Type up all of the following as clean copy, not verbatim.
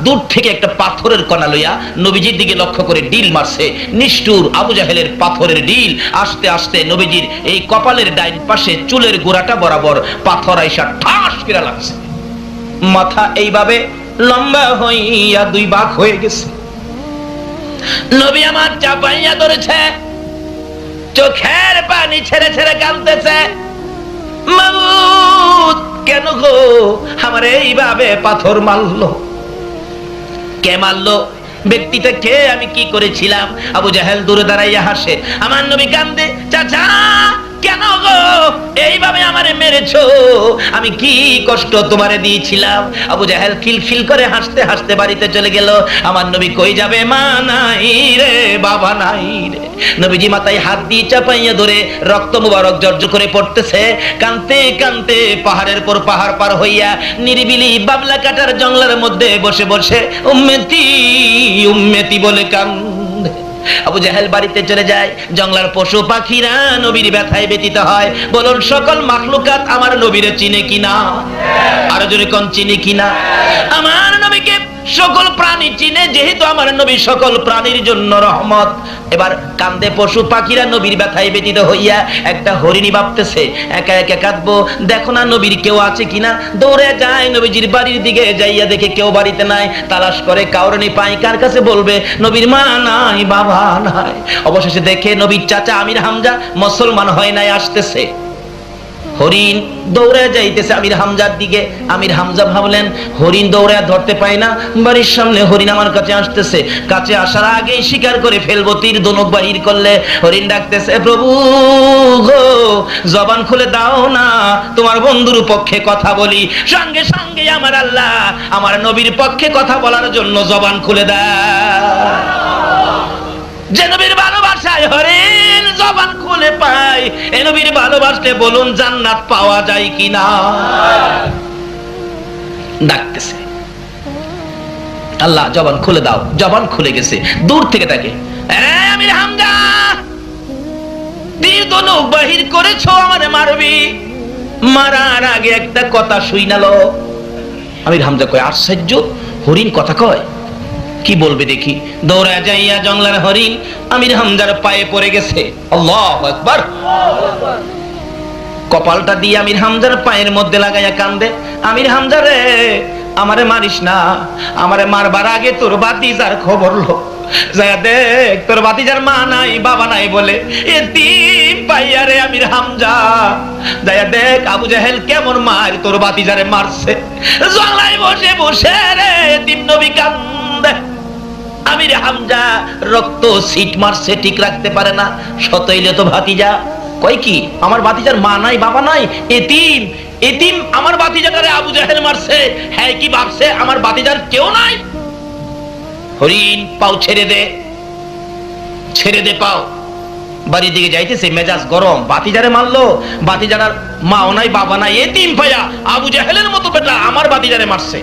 দূর থেকে একটা পাথরের কণা লইয়া নবীজির দিকে লক্ষ্য করে ডিল মারছে। নিষ্ঠুর আবু জাহেলের পাথরের ডিল আস্তে আস্তে নবীজির এই কপালের ডাইন পাশে চুলের গোড়াটা বরাবর পাথর আইসা ঠাস করে লাগছে। মাথা এইভাবে লম্বা হইয়া দুই ভাগ হয়ে গেছে। নবী আমার চাপাইয়া ধরেছে, চোখের পানি ছেড়ে ছেড়ে কাঁদতেছে, মাবুদ কেন গো আমার এইভাবে পাথর মারলো? কে মারলো? ব্যক্তিটা কে? আমি কি করেছিলাম? আবু জাহেল দূরে দাঁড়াইয়া হাসে। আমার নবী কান্দে, চাচা কেন গো এইভাবে আমারে মেরেছো? আমি কি কষ্ট তোমারে দিয়েছিলাম? আবু জাহেল খিলখিল করে হাসতে হাসতে বাড়িতে চলে গেল। আমার নবী কই যাবে? মা নাই রে, বাবা নাই রে। নবীজি মাথায় হাত দিয়ে চাপাইয়া ধরে রক্ত মুবারক জর্জ করে পড়তেছে। কানতে কানতে পাহাড়ের পর পাহাড় পার হইয়া নিরিবিলি বাবলা কাটার জঙ্গলের মধ্যে বসে বসে উম্মতি উম্মতি বলে কান্দে। আবু জাহেল বাড়িতে চলে যায়। জঙ্গলার পশু পাখিরা নবীর ব্যথায় ব্যথিত হয়। বলুন সকল মাখলুকাত আমার নবীরে চিনে কিনা? আরো জোরে কোন চিনে কিনা? আমার নবীকে সকল প্রাণী চিনে, যেহেতু আমার নবী সকল প্রাণীর জন্য রহমত। এবার কান্দে পশু পাখিরা নবীর ব্যথায় ব্যথিত হইয়া। একটা হরিণী ভাবতেছে একা একা কাঁদবো, দেখো না নবীর কেউ আছে কিনা। দৌড়ে যায় নবীজির বাড়ির দিকে, যাইয়া দেখে কেউ বাড়িতে নাই। তালাশ করে কাউরনি পাই, কার কাছে বলবে? নবীর মা নাই, বাবা নাই। অবশেষে দেখে নবীর চাচা আমির হামজা মুসলমান হয় নাই, আসতেছে। হরিণ দৌড়ে যাইতেছে আমির হামজার দিকে। আমির হামজা ভাবলেন হরিণ দৌড়ে ধরতে পায় না, বাড়ির সামনে হরিণ আমার কাছে আসতেছে, কাছে আসার আগেই শিকার করে ফেলবো, তীর ধনুক বাহির করলে। হরিণ ডাকতেছে, প্রভু গো জবান খুলে দাও না, তোমার বন্ধুর পক্ষে কথা বলি। সঙ্গে সঙ্গে আমার আল্লাহ আমার নবীর পক্ষে কথা বলার জন্য জবান খুলে দেয়। যে নবীর ভালোবাসায় হরিণ জবান খুলে পায়, এ নবীর ভালোবাসলে বলুন জান্নাত পাওয়া যায় কিনা? ডাকতেছে, আল্লাহ জবান খুলে দাও। জবান খুলে গেছে। দূর থেকে তাকে, আমির হামজা তীর ধনুক বাহির করেছো, আমারে মারবি। মারার আগে একটা কথা শুইনালো। আমির হামজা কয়, আশ্চর্য, হরিণ কথা কয়, কি বলবে দেখি। দৌড়া যাইয়া জঙ্গলার হরিণ আমির হামজার পায়ে পড়ে গেছে। আল্লাহু আকবার। কপালটা দিয়ে আমির হামজার পায়ের মধ্যে লাগাইয়া কান্দে, আমির হামজা রে আমারে মারিস না, আমারে মারবার আগে তোর ভাতিজার খবর লো। যায়া দেখ তোর ভাতিজার মা নাই, বাবা নাই বলে এতিম পাইয়া রে আমির হামজা। যায়া দেখ আবু জাহেল কেমন মার তোর ভাতিজারে মারছে। জঙ্গলায় বসে বসে রে এতিম নবী কান্দে। আমির হামজা রক্ত সিট মারছে, ঠিক রাখতে পারে না। সতইলে তো ভাতিজা। কয় কি আমার ভাতিজার মা নাই, বাবা নাই, এতিম। এতিম আমার ভাতিজাটারে আবু জাহেল মারছে। হ্যাঁ কি ভাবছে আমার ভাতিজার কেউ নাই? হরিণ পাও ছেড়ে দে, ছেড়ে দে পাও। বাড়ির দিকে যাইতেছে, মেজাজ গরম। ভাতিজারে মারলো, ভাতিজার মাও নাই, বাবা নাই, এতিম ভাইয়া আবু জাহেলের মতো বেটা আমার ভাতিজারে মারছে।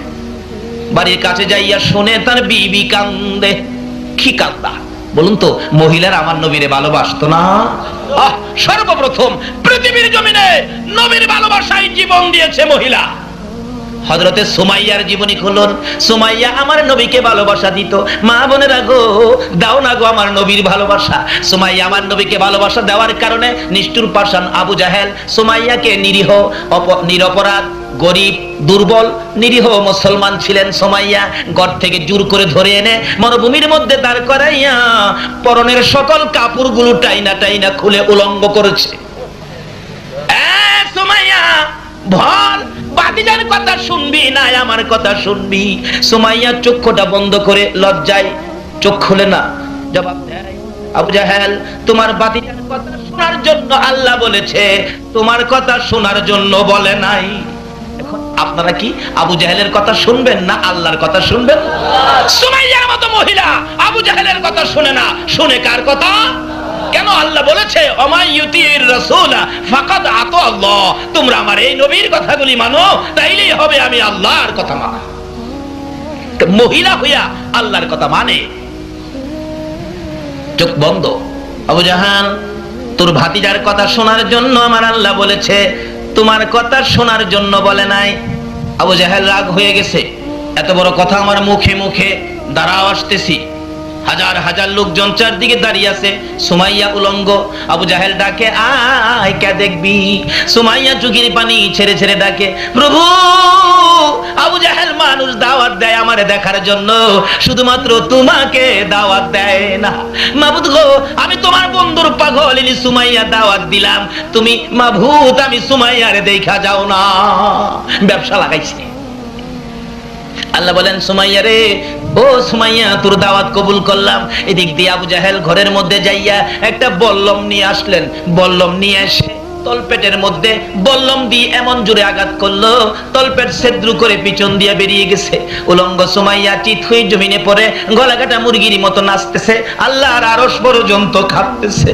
বাড়ির কাছে যাইয়া শুনে তার বিবি কান্দে। কি কান্দা বলুন তো? মহিলার আমার নবীরে ভালোবাসতো না? সর্বপ্রথম পৃথিবীর জমিনে নবীর ভালোবাসায় জীবন দিয়েছে মহিলা। হযরতে সুমাইয়ার জীবনী খুলুন। সুমাইয়া আমার নবীকে ভালোবাসা দিত। মা বোনেরা গো, দাও না গো আমার নবীর ভালোবাসা। সুমাইয়া আমার নবীকে ভালোবাসা দেওয়ার কারণে নিষ্ঠুর পাষাণ আবু জাহেল সুমাইয়াকে নিরীহ নিরপরাধ গরিব দুর্বল নিরীহ মুসলমান ছিলেন সুমাইয়া, ঘর থেকে জোর করে ধরে এনে মরুভূমির মধ্যে দাঁড় করাইয়া পরনের সকল কাপড়গুলো টাইনা টাইনা খুলে উলঙ্গ করেছে। সুমাইয়া ভর ভাতিজার কথা শুনবি না আমার কথা শুনবি? সুমাইয়া চক্ষুটা বন্ধ করে লজ্জায় চোখ খুলে না। জবাব দেয়, আবু জাহেল তোমার ভাতিজার কথা শোনার জন্য আল্লাহ বলেছে, তোমার কথা শোনার জন্য বলে নাই। এখন আপনারা কি আবু জাহেলের কথা শুনবেন না আল্লাহর কথা শুনবেন? সুমাইয়ার মতো মহিলা আবু জাহেলের কথা শুনে না, শুনে কার কথা? কেন আল্লাহ বলেছে অমাইয়ুতির রাসূলা ফাকাদ আতা আল্লাহ, তোমরা আমার এই নবীর কথাগুলি মানো, তাইলেই হবে আমি আল্লাহর কথা মানা। মহিলা হইয়া আল্লাহর কথা মানে। চোখ বন্ধ। আবু জাহাল তোর ভাতিজার কথা শোনার জন্য আমার আল্লাহ বলেছে, তোমার কথা শোনার জন্য বলে নাই। আবু জাহেল রাগ হয়ে গেছে। এত বড় কথা আমার মুখে মুখে, দাঁড়াও আসতেছি। হাজার হাজার লোকজন চারদিকে দাঁড়িয়ে আছে। সুমাইয়া উলঙ্গ। আবু জাহেল ডাকে, আয় কে দেখবি। সুমাইয়া চোখের পানি ছেড়ে ছেড়ে ডাকে, প্রভু। আবু জাহেল মানুষ দাওয়াত দেয় আমারে দেখার জন্য, শুধুমাত্র তোমাকে দাওয়াত দেয় না। মাবুদ গো, আমি তোমার বন্ধুর পাগল সুমাইয়া দাওয়াত দিলাম, তুমি মাবুদ আমি সুমাইয়ারে দেখা যাও না। ব্যবসা লাগাইছে। আল্লাহ বলেন, সুমাইয়া রে, ও সুমাইয়া, তোর দাওয়াত কবুল করলাম। এদিক দিয়ে আবু জাহেল ঘরের মধ্যে যাইয়া একটা বল্লম নিয়ে আসলেন। বল্লম নিয়ে এসে তলপেটের মধ্যে বল্লম দিয়ে এমন জোরে আঘাত করলো, তলপেট ছেদ্র করে পিছন দিয়ে বেরিয়ে গেছে। উলঙ্গ সুমাইয়া চিত হয়ে জমিনে পড়ে গলাকাটা মুরগির মতো নাচতেছে, আল্লাহর আরশ পর্যন্ত কাঁপতেছে।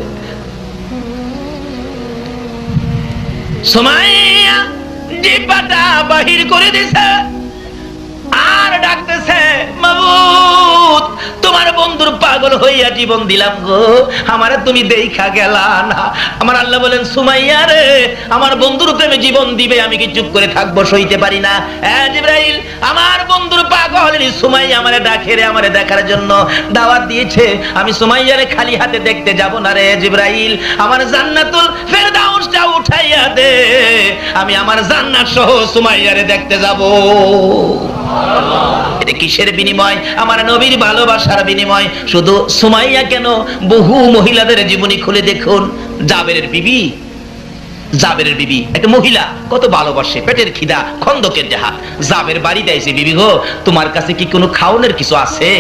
সুমাইয়া জিহ্বাটা বাহির করে দিছে আর ডাকতেছে, মাবুদ তোমার বন্ধুর পাগল হইয়া জীবন দিলাম গো, আমারে তুমি দেখা গেলা না। আমার আল্লাহ বলেন, সুমাইয়া রে, আমার বন্ধুর প্রেমে জীবন দিবে, আমি কি চুপ করে থাকবো? সইতে পারি না। জিবরাইল, আমার বন্ধুর পাগল সুমাইয়া আমারে ডাকে রে, আমারে দেখার জন্য দাওয়াত দিয়েছে, আমি সুমাইয়ারে খালি হাতে দেখতে যাব না রে। জিবরাইল, আমার জান্নাতুল ফেরদাউসটা উঠাইয়া দে, আমি আমার জান্নাত সহ সুমাইয়ারে দেখতে যাব। এটা কিসের বিনিময়? আমার নবীর ভালোবাসার বিনিময়। শুধু সুমাইয়া কেন, বহু মহিলাদের জীবনী খুলে দেখুন। জাবেরের বিবি, জাবেরের বিবি একটা মহিলা, কত ভালোবাসে, পেটের খিদা, খন্দকের জাহাজ। জাবের বাড়িতে এসে, বিবি গো, তোমার কাছে কি কোনো খাওয়ানোর কিছু আছে?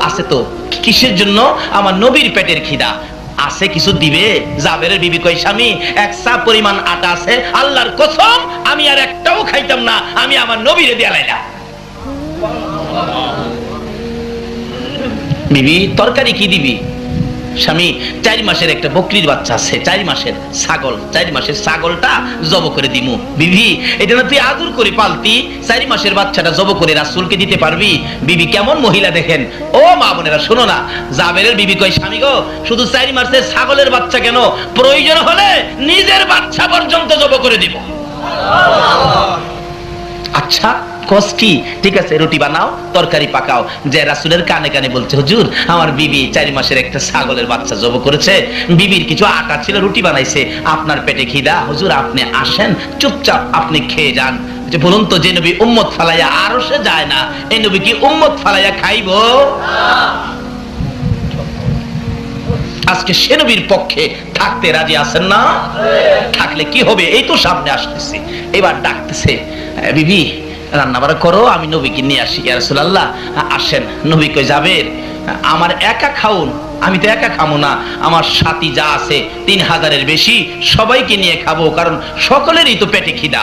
আছে তো। কিসের জন্য? আমার নবীর পেটের খিদা আছে, কিছু দিবে? জাবেরের বিবি কই, স্বামী, এক সা পরিমাণ আটা আছে, আল্লাহর কসম আমি আর একটাও খাইতাম না, আমি আমার নবীরে দিয়া লাইলাম। বিবি, তরকারি কি দিবি? স্বামী, 4 মাসের একটা বকরির বাচ্চা আছে, 4 মাসের ছাগল, 4 মাসের ছাগলটা জব করে দিমু। বিবি, এটা না তুই আদর করে পালতি, 4 মাসের বাচ্চাটা জব করে রাসূলকে দিতে পারবি? বিবি কেমন মহিলা দেখেন। ও মা বোনেরা, শোনো না, জাবেরের বিবি কই, স্বামী গো, শুধু 4 মাসের ছাগলের বাচ্চা কেন, প্রয়োজন হলে নিজের বাচ্চা পর্যন্ত জব করে দিব। আচ্ছা কষ্টি, ঠিক আছে, রুটি বানাও, তরকারি পাকাও। যে রাসূলের কানে কানে বলছে, হুজুর আমার বিবি 4 মাসের একটা ছাগলের বাচ্চা জব করেছে, বিবির কিছু আটা ছিল, রুটি বানাইছে, আপনার পেটে খিদা, হুজুর আপনি আসেন, চুপচাপ আপনি খেয়ে যান। যে বলুন তো, যে নবী উম্মত ফালাইয়া আরশে যায় না, এই নবী কি উম্মত ফালাইয়া খাইব? আজকে সে নবীর পক্ষে থাকতে রাজি আছেন না? থাকলে কি হবে? এই তো সামনে আসতেছে, এবার ডাকতেছে, বিবি রান্না বাড়া করো, আমি নবীকে নিয়ে আসি। ইয়া রাসূলুল্লাহ, আসেন। নবী কই, যাবের আমার একা খাউন, আমি তো একা খাবো না, আমার সাথী যা আছে 3000-এর বেশি, সবাইকে নিয়ে খাবো, কারণ সকলেরই তো পেটে খিদা।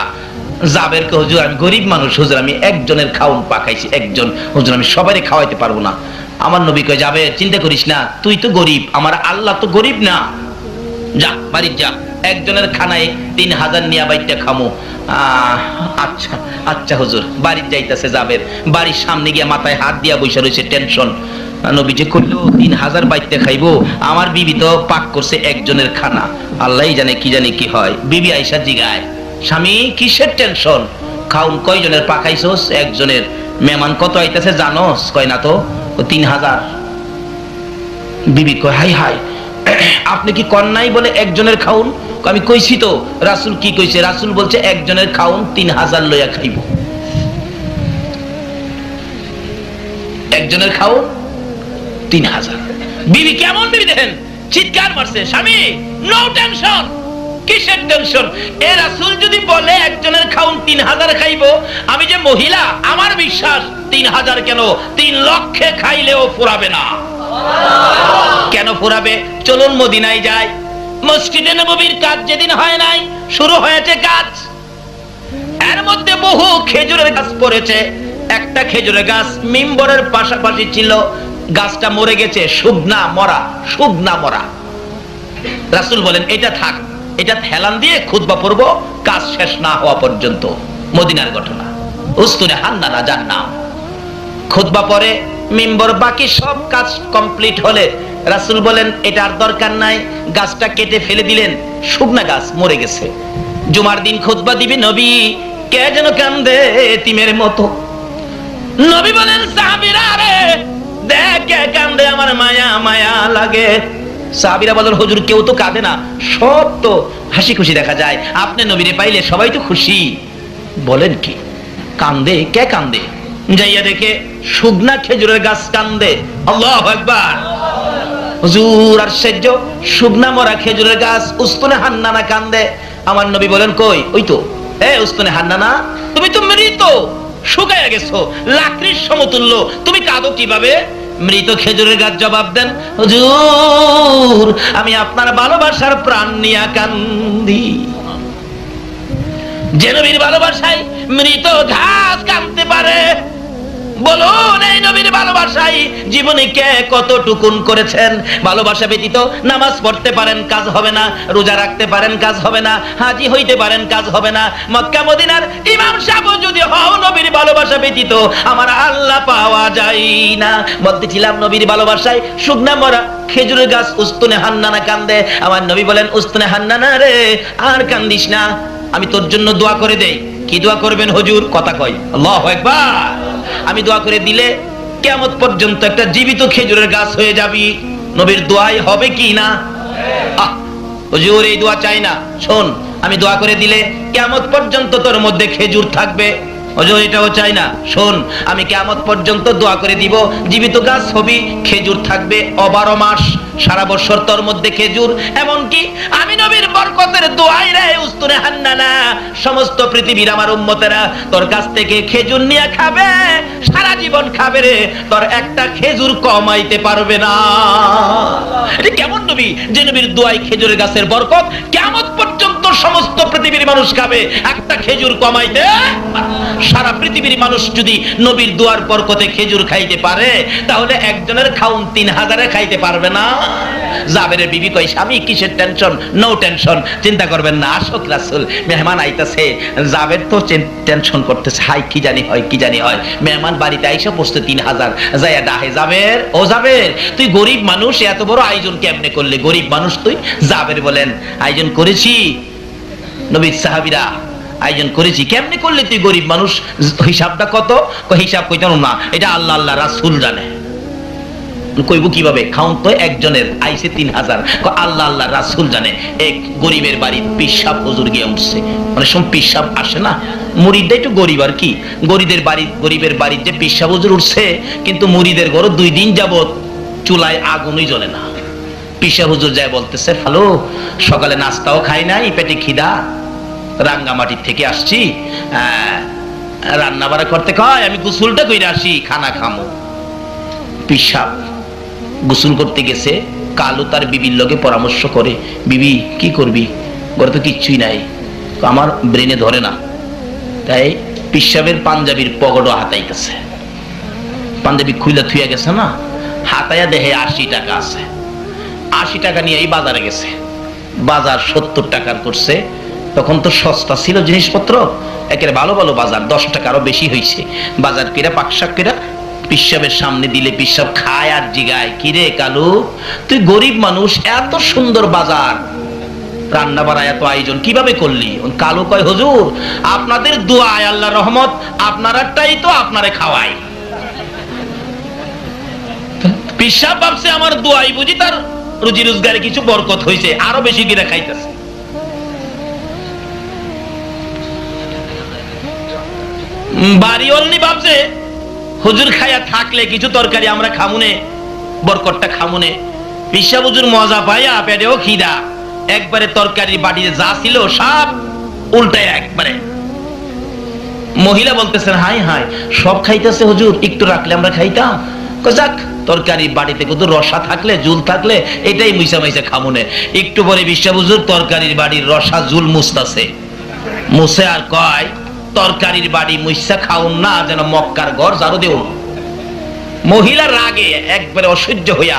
জাবের কে, হুজুর আমি গরিব মানুষ, হুজুর আমি একজনের খাউন পাকাইছি, একজন, হুজুর আমি সবাইকে খাওয়াইতে পারবো না। আমার নবী কই, যাবে, চিন্তা করিস না, তুই তো গরিব, আমার আল্লাহ তো গরিব না, যা বাড়ি যা, একজনের খানায় 3000 নিয়া বাইটা খামো। আচ্ছা আচ্ছা হুজুর। বাড়ি যাইতেছে জাবের, বাড়ির সামনে গিয়া মাথায় হাত দিয়া বসে রয়েছে, টেনশন। নবীজি কইলো, 3000 বাইতে খাইবো, আমার বিবি তো পাক করছে একজনের খানা, আল্লাহই জানে কি জানি কি হয়। বিবি আইসা জিগায়, স্বামী কিসের টেনশন, খাউন কয়জনের পাকাইছস? একজনের। মেহমান কত আইতাছে জানোস? কয় না তো। 3000। বিবি কয়, হাই হাই, আপনি কি কন্যাই বলে একজনের খাউন? আমি কইছি তো, রাসূল কি কইছে? রাসূল বলছে একজনের খাউন 3000 লইয়া খাইব। একজনের খাউন 3000। বিবি কেমন বিবি দেখেন, চিৎকার মারছে, স্বামী নো টেনশন। কিসের টেনশন? এ রাসূল যদি বলে একজনের খাউন 3000 খাইব, আমি যে মহিলা, আমার বিশ্বাস 3000 কেন 3 লক্ষে খাইলেও ফুরাবে না। কেন ফুরাবে? চলুন মদিনায় যাই। মসজিদে নববীর কাজ যেদিন হয় নাই, শুরু হয়েছে কাজ। এর মধ্যে বহু খেজুরের গাছ পড়েছে। একটা খেজুরের গাছ মিম্বরের পাশাপাশি ছিল, গাছটা মরে গেছে, শুকনা মরা, শুকনা মরা। রাসূল বলেন, এটা থাক, এটা হেলান দিয়ে খুতবা পড়ব কাজ শেষ না হওয়া পর্যন্ত। মদিনার ঘটনা, উস্তুনে হান্নানা জান্নাম। খুতবা পরে মিম্বর, বাকি সব কাজ কমপ্লিট হলে রাসূল বলেন, এটার দরকার নাই, গাছটা কেটে ফেলে দিলেন, শুকনা গাছ মরে গেছে। জুমার দিন খুতবা দিবে নবী, কে যেন কান্দে এতিমের মতো। নবী বলেন সাহাবীরা রে দেখ কে কান্দে, আমার মায়া মায়া লাগে। সাহাবীরা বলেন হুজুর কেউ তো কাঁদে না, সব তো হাসি খুশি দেখা যায়, আপনি নবীরে পাইলে সবাই তো খুশি। বলেন কি কান্দে? কে কান্দে? যাইয়া দেখে শুকনা খেজুরের গাছ কান্দে। আল্লাহু আকবার। হুজুর আশ্চর্য, শুকনা মরা খেজুরের গাছ উস্তুনে হান্নানা কান্দে। আমার নবী বলেন কই? ওই তো এ উস্তুনে হান্নানা, তুমি তো মৃত, শুকায়া গেছো, লাকড়ির সমতুল্য, তুমি কাঁদো কিভাবে? মৃত খেজুরের গাছ জবাব দেন, হুজুর আমি আপনার ভালোবাসার প্রাণ নিয়া কান্দি। যে নবীর ভালোবাসায় মৃত ঘাস কাঁদতে পারে, বলুন এই নবীর ভালোবাসায় জীবনে কে কতটুকুন করেছেন? ভালোবাসা ব্যতীত নামাজ পড়তে পারেন কাজ হবে না, রোজা রাখতে পারেন কাজ হবে না, হাজী হইতে পারেন কাজ হবে না, মক্কা মদিনার ইমাম সাহেব যদি হও নবীর ভালোবাসা ব্যতীত আমার আল্লাহ পাওয়া যায় না। বলতেছিলাম নবীর ভালোবাসায় শুকনা মরা খেজুরের গাছ উস্তুনে হান্নানা কান্দে। আমার নবী বলেন উস্তুনে হান্নানা রে আর কান্দিস না, আমি তোর জন্য দোয়া করে দেই। কি দোয়া করবেন হুজুর? কথা কয় আল্লাহু আকবার। আমি দোয়া করে দিলে কিয়ামত পর্যন্ত একটা জীবিত খেজুরের গাছ হয়ে যাবি। নবীর দোয়াই হবে কি না? হুজুর এই দোয়া চাই না, শোন আমি দোয়া করে দিলে কিয়ামত পর্যন্ত তোর মধ্যে খেজুর থাকবে। হুজুর এটাও চাই না, শোন আমি কিয়ামত পর্যন্ত দোয়া করে দিব জীবিত গাছ হবি, খেজুর থাকবে 12 মাস, সারা বছর তোর মধ্যে খেজুর। এমনকি আমি নবীর বরকতের দোয়াই রে উস্তুনে হান্নানা, সমস্ত পৃথিবীর আমার উম্মতেরা তোর কাছ থেকে খেজুর নিয়ে খাবে, সারা জীবন খাবে রে, তোর একটা খেজুর কমাইতে পারবে না। এটা কেমন নবী যে নবীর দোয়াই খেজুরের গাছের বরকত কিয়ামত পর্যন্ত সমস্ত পৃথিবীর মানুষ খাবে, একটা খেজুর কমাইতে। সারা পৃথিবীর মানুষ যদি নবীর দোয়ার বরকতে খেজুর খাইতে পারে তাহলে একজনের খাউন 3000 খাইতে পারবে না। জাবেরের বিবি কই স্বামী কিসের টেনশন? নো টেনশন, চিন্তা করবেন না, আশক রাসূল মেহমান আইতাছে। জাবের তো টেনশন করতেছে, হাই কি জানি হয় কি জানি হয়, মেহমান বাড়িতে আইসা বসতে 3000 যাইয়া ডাহে জাবের, ও জাবের তুই গরিব মানুষ এত বড় আয়োজন কেমনে করলি? গরিব মানুষ তুই? জাবের বলেন আয়োজন করেছি নবীর সাহাবীরা, আয়োজন করেছি। কেমনে করলে তুই গরিব মানুষ? হিসাবটা কত? হিসাব কইতে না, এটা আল্লাহ আল্লাহ রাসূল জানে। কইব কিভাবে? খাউন তো একজনের আইছে 3000, আল্লাহ আল্লাহ রাসূল জানে। এক গরিবের বাড়ির পিসাব হুজুর গিয়ে উঠছে, মানে সব পিসাব আসে না, মুরিদটা একটু গরিব আর কি, গরিবের বাড়ির যে পিসাব হুজুর উঠছে, কিন্তু মুরিদের ঘরে 2 দিন যাবত চুলায় আগুনই জ্বলে না। পিসাব হুজুর যায় বলতেছে হ্যালো, সকালে নাস্তাও খাই নাই, পেটে খিদা, রাঙ্গামাটির থেকে আসছি, রান্না বাড়া করতে কয়, আমি গোসলটা কইরা আসি, খানা খামো। পিসাব গোসল করতে গেছে, কালো তার বিবির লগে পরামর্শ করে, বিবি কি করবি, ঘরে তো কিচ্ছুই নাই, আমার ব্রেনে ধরে না। তাই পিসাবের পাঞ্জাবির পকেটও হাতাইতেছে, পাঞ্জাবি খুইলা থুইয়া গেছে না, হাতাইয়া দেখে 80 টাকা আছে। 80 টাকা নিয়ে এই বাজারে গেছে, বাজার 70 টাকার করছে। তখন তো সস্তা ছিল জিনিসপত্র, একেবারে ভালো ভালো বাজার, 10 টাকা আরো বেশি হয়েছে। বাজার কিরা পাকশাক কিরা পিসাবের সামনে দিলে পিসাব খায় আর জিগায়, কিরে কালু তুই গরিব মানুষ, এত সুন্দর বাজার, রান্না বাড়া এত আয়োজন কিভাবে করলি? কালু কয় হুজুর আপনাদের দোয়ায় আল্লাহর রহমত, আপনারাটাই তো আপনারে খাওয়াই। পিসাব ভাবছে আমার দোয়াই বুঝি তার রুজি রোজগারে কিছু বরকত হয়েছে, আরো বেশি কিনা খাইতেছে। বাড়ি অলনি ভাবছে হুজুর খাইয়া থাকলে কিছু তরকারি আমরা খামুনে, বরকতটা খামুনে। পিসাব হুজুর মজা পাইয়া পেটেও খিদা, একবারে তরকারি বাড়িতে যা ছিল সব উল্টায় একবারে। মহিলা বলতেছেন হাই হাই সব খাইতেছে হুজুর, একটু রাখলে আমরা খাইতাম। যাক তরকারি বাড়িতে কত রসা থাকলে জুল থাকলে এটাই মুইসা মুইসা খামুনে। একটু পরে পিসাব হুজুর তরকারির বাড়ির রসা জুল মুছতাছে, মুছে আর কয় তরকারির বাড়ি মুইসা খাউন না, যেন মক্কার ঘর ঝাড়ু দেও। মহিলা রাগে একবারে অসহ্য হইয়া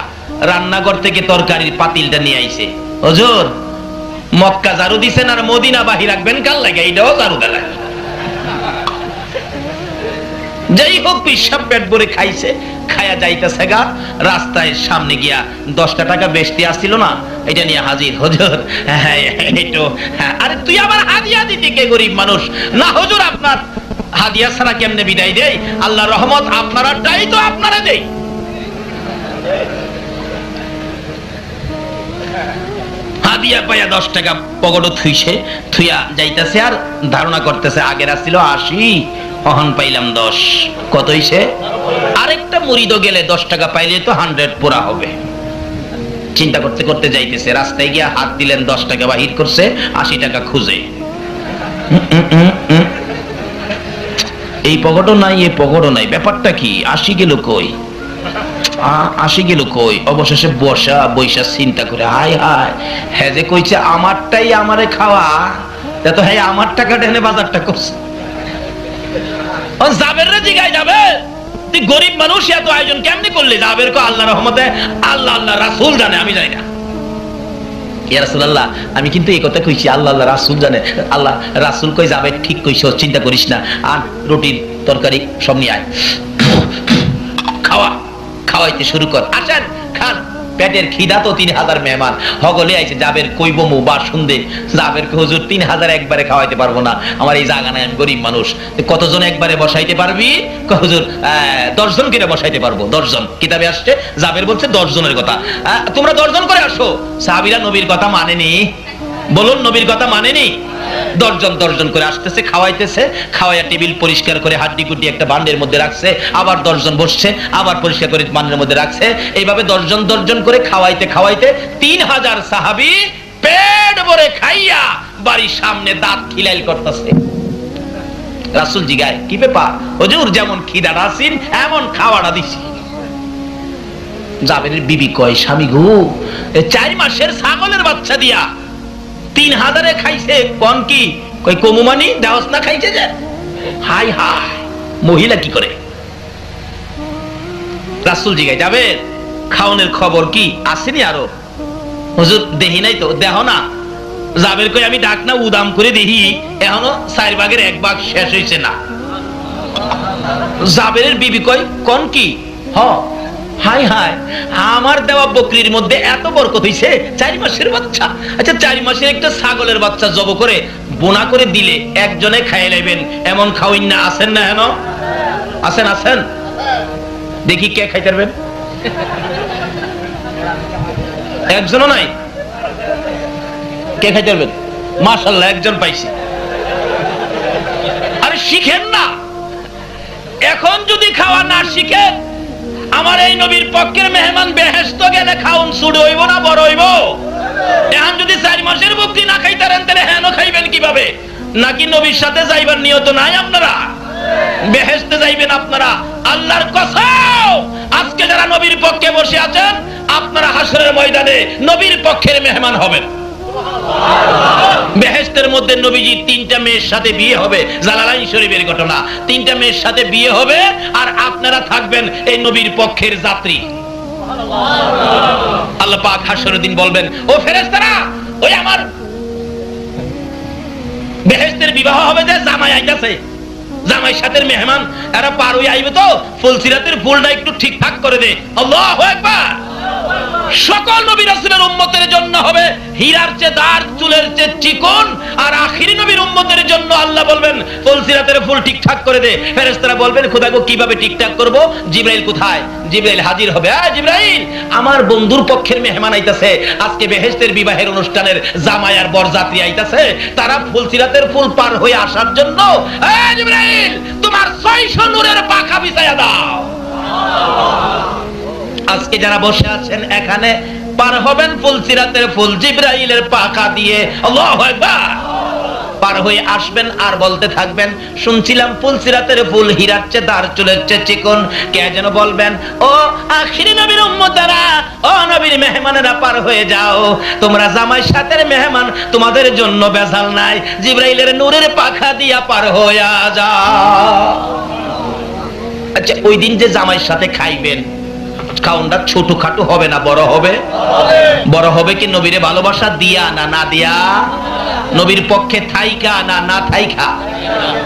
রান্নাঘর থেকে তরকারির পাতিলটা নিয়ে আইছে। হুজুর মক্কা ঝাড়ু দিছেন আর মদিনা বাহি রাখবেন কাল লাগে, এইটাও ঝাড়ু দেলা। যাই হোক পিসাব পেট ভরে খাইছে, খায়া যাইতেছে গা, রাস্তায় সামনে গিয়া 10 টাকা বেশি আসছিল না, এটা নিয়ে হাজির। হুজুর আরে তুই আবার হাদিয়া দিতে কে গরিব মানুষ? না হুজুর আপনার হাদিয়া ছাড়া কেমনে বিদায় দেই? আল্লাহর রহমত আপনারাটাই তো আপনারা দেই। হাদিয়া পাইয়া 10 টাকা পকেটে থুইয়া যাইতেছে আর ধারণা করতেছে আগের আসছিল 80, অহন পাইলাম 10, কত হইছে? আরেকটা মুরিদও গেলে 10 টাকা পাইলে তো 100 পুরা হবে। চিন্তা করতে করতে যাইতেছে, রাস্তায় গিয়া হাত দিলেন, 10 টাকা বাহির করছে, 80 টাকা খুঁজে, এই পকেটও নাই, এই পকেটও নাই, ব্যাপারটা কি? 80 গেল কই, 80 গেল কই? অবশেষে বৈশা চিন্তা করে, হায় হায়, হ্যাঁ যে কইছে আমারটাই আমারে খাওয়া, তা তো হ্যাঁ আমার টাকা ঢেনে বাজারটা করছে। জাবের রে জিগাই, যাবে তুই গরিব মানুষ, এত আয়োজন কেমনি করলি? জাবের কো আল্লাহ রহমতে, আল্লাহ আল্লাহ রাসূল জানে, আমি জানি না। ইয়া রাসূলুল্লাহ, আমি কিন্তু এই কথা কইছি, আল্লাহ আল্লাহ রাসূল জানে। আল্লাহ রাসূল কই যাবে, ঠিক কইছো, চিন্তা করিস না, আর রুটির তরকারি সব নিয়ে আয়, খাওয়াইতে শুরু কর, আসেন খান। পেটের খিদা তো 3000 মেহমান হগলে আইছে, যাবের কইব মু বা শুনদে, যাবের কে হুজুর 3000 একবারে খাওয়াইতে পারবো না, আমার এই জায়গা নাই, আমি গরিব মানুষ। কতজন একবারে বসাইতে পারবি? হুজুর 10 জন করে বসাইতে পারবো, 10 জন। কিতাবে আসছে, যাবের বলছে 10 জনের কথা, তোমরা 10 জন করে আসো। সাহাবীরা নবীর কথা মানেনি, বলুন নবীর কথা মানেনি। 10 জন করে আসতেছে, খাওয়াইতেছে, খাওয়াইয়া টেবিল পরিষ্কার করে হাড্ডি গুড্ডি একটা বান্ডের মধ্যে রাখছে, আবার 10 জন বসছে, আবার পরিষ্কার করে বান্ডের মধ্যে রাখছে। এইভাবে 10 জন করে খাওয়াইতে 3000 সাহাবী পেট ভরে খাইয়া বাড়ির সামনে দাঁত খিলাইল করতেছে। রাসূল জিগায়, কি ব্যাপার হুজুর? যেমন খিদাটা আছেন এমন খাওয়াটা দিছি। জাবেরের বিবি কয়, স্বামী গো, 4 মাসের ছাগলের বাচ্চা দিয়া 3000 খাইছে, কোন কি? কই কমুমানি দেওস না খাইছে যে। হাই হাই, মহিলা কি করে? রাসূল জিগায়, যাবে খাওনের খবর কি আসেনি আরো? হুজুর দেহি নাই তো, দেহ না। জাবের কই, আমি ডাক না উদাম করে দেখি, এখনো 4 ভাগের 1 ভাগ শেষ হইছে না। জাবেরের বিবি কয়, কোন কি? হ, হাই হাই, আমার দেওয়া বকরির মধ্যে এত বরকত হইছে, 4 মাসের বাচ্চা। আচ্ছা 4 মাসের একটা ছাগলের বাচ্চা জব করে বোনা করে দিলে একজনে খাইয়ে নেবেন, এমন খাওয়াইন না? আছেন না? হেন আছেন, দেখি কে খাইতে পারবেন? একজনও নাই, কে খাইতে পারবেন? মাশাআল্লাহ, একজন পাইছি। আরে শিখেন না, এখন যদি খাওয়া না শিখেন, আমার এই নবীর পক্ষের মেহমান বেহেশত গেলে খাউন ছুড়ে হইব না বড় হইব? এখন যদি 4 মাসের বকরি না খাইতারেন, তাহলে হেন খাইবেন কিভাবে? নাকি নবীর সাথে যাইবার নিয়ত নাই আপনারা? বেহেশতে যাইবেন আপনারা, আল্লাহর কসম। আজকে যারা নবীর পক্ষে বসে আছেন, আপনারা হাসরের ময়দানে নবীর পক্ষের মেহমান হবেন। বেহেশতের মধ্যে নবীজি 3টা মেয়ের সাথে বিয়ে হবে, জালালাইন শরীফের ঘটনা। 3টা মেয়ের সাথে বিয়ে হবে, আর আপনারা থাকবেন এই নবীর পক্ষের যাত্রী। আল্লাহ পাক হাসরের দিন বলবেন, ও ফেরেশতারা, ওই আমার বেহেশতের বিবাহ হবে, যে জামাই আইতাছে, জামাই সাথে মেহমান, এরা পার হয়ে আইবে, তো ফুলসিরাতের ফুলটা একটু ঠিকঠাক করে দে। আল্লাহু আকবার। সকল নবী রাসূলের উম্মতের জন্য হবে হীরার চেয়ে দার, চুলের চেয়ে চিকন, আর আখিরি নবীর উম্মতের জন্য আল্লাহ বলবেন ফুলসিরাতের ফুল ঠিকঠাক করে দে। ফেরেশতারা বলবেন, খোদা গো কিভাবে ঠিকঠাক করব? জিবরাইল কোথায়? জিবরাইল হাজির হবে। জিবরাইল, আমার বন্ধুর পক্ষের মেহমান আইতাছে, আজকে বেহেশতের বিবাহের অনুষ্ঠানের জামাই আর বরযাত্রী আইতাছে, তারা ফুলসিরাতের ফুল পার হয়ে আসার জন্য জিবরাইল তোমার 600 নূরের পাখা বিছায়া দাও। আজকে যারা বসে আছেন এখানে পার হবেন ফুলসিরাতের ফুল জিবরাইলের পাখা দিয়ে। আল্লাহু আকবার। পার হয়ে আসবেন আর বলতে থাকবেন, শুনছিলাম ফুলসিরাতের ফুল হীরার চেয়ে দার, চুলের চেয়ে চিকন। কে যেন বলবেন, ও আখিরি নবীর উম্মতেরা, ও নবীর মেহমানেরা, পার হয়ে যাও, তোমরা জামাই সাথের মেহমান, তোমাদের জন্য বেজাল নাই, জিবরাইলের নূরের পাখা দিয়া পার হয়ে যাও। আচ্ছা, ওই দিন যে জামাই সাথে খাইবেন, খাওনটা ছোটখাটো হবে না বড় হবে? বড় হবে কি নবীরে ভালোবাসা দিয়া না না দিয়া? নবীর পক্ষে থাইকা না না থাইকা?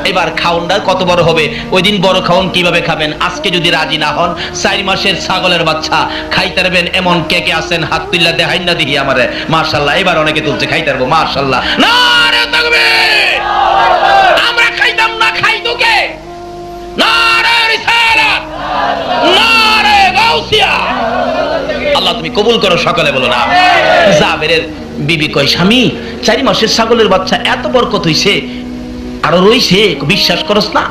এবার খাওনটা কত বড় হবে? ওই দিন বড় খাওন কিভাবে খাবেন? আজকে যদি রাজি না হন, 4 মাসের ছাগলের বাচ্চা খাইতে পারবেন এমন কে কে আছেন? হাত তুললা দেখাই না দেখি আমারে। মাশাআল্লাহ, এবার অনেকে তুলছে, খাইতে পারবো। মাশাআল্লাহ, নারে তাকবীর। আমরা খাইতে খাইতাম না খাইতো কে? নারে রিসালাত, নারে গাউসিয়া। আল্লাহ তুমি কবুল করো, সকলে বলো না। জাবেরের বিবি কয়, স্বামী 4 মাসের ছাগলের বাচ্চা এত বরকত হইছে, আরো রইছে, বিশ্বাস করস না?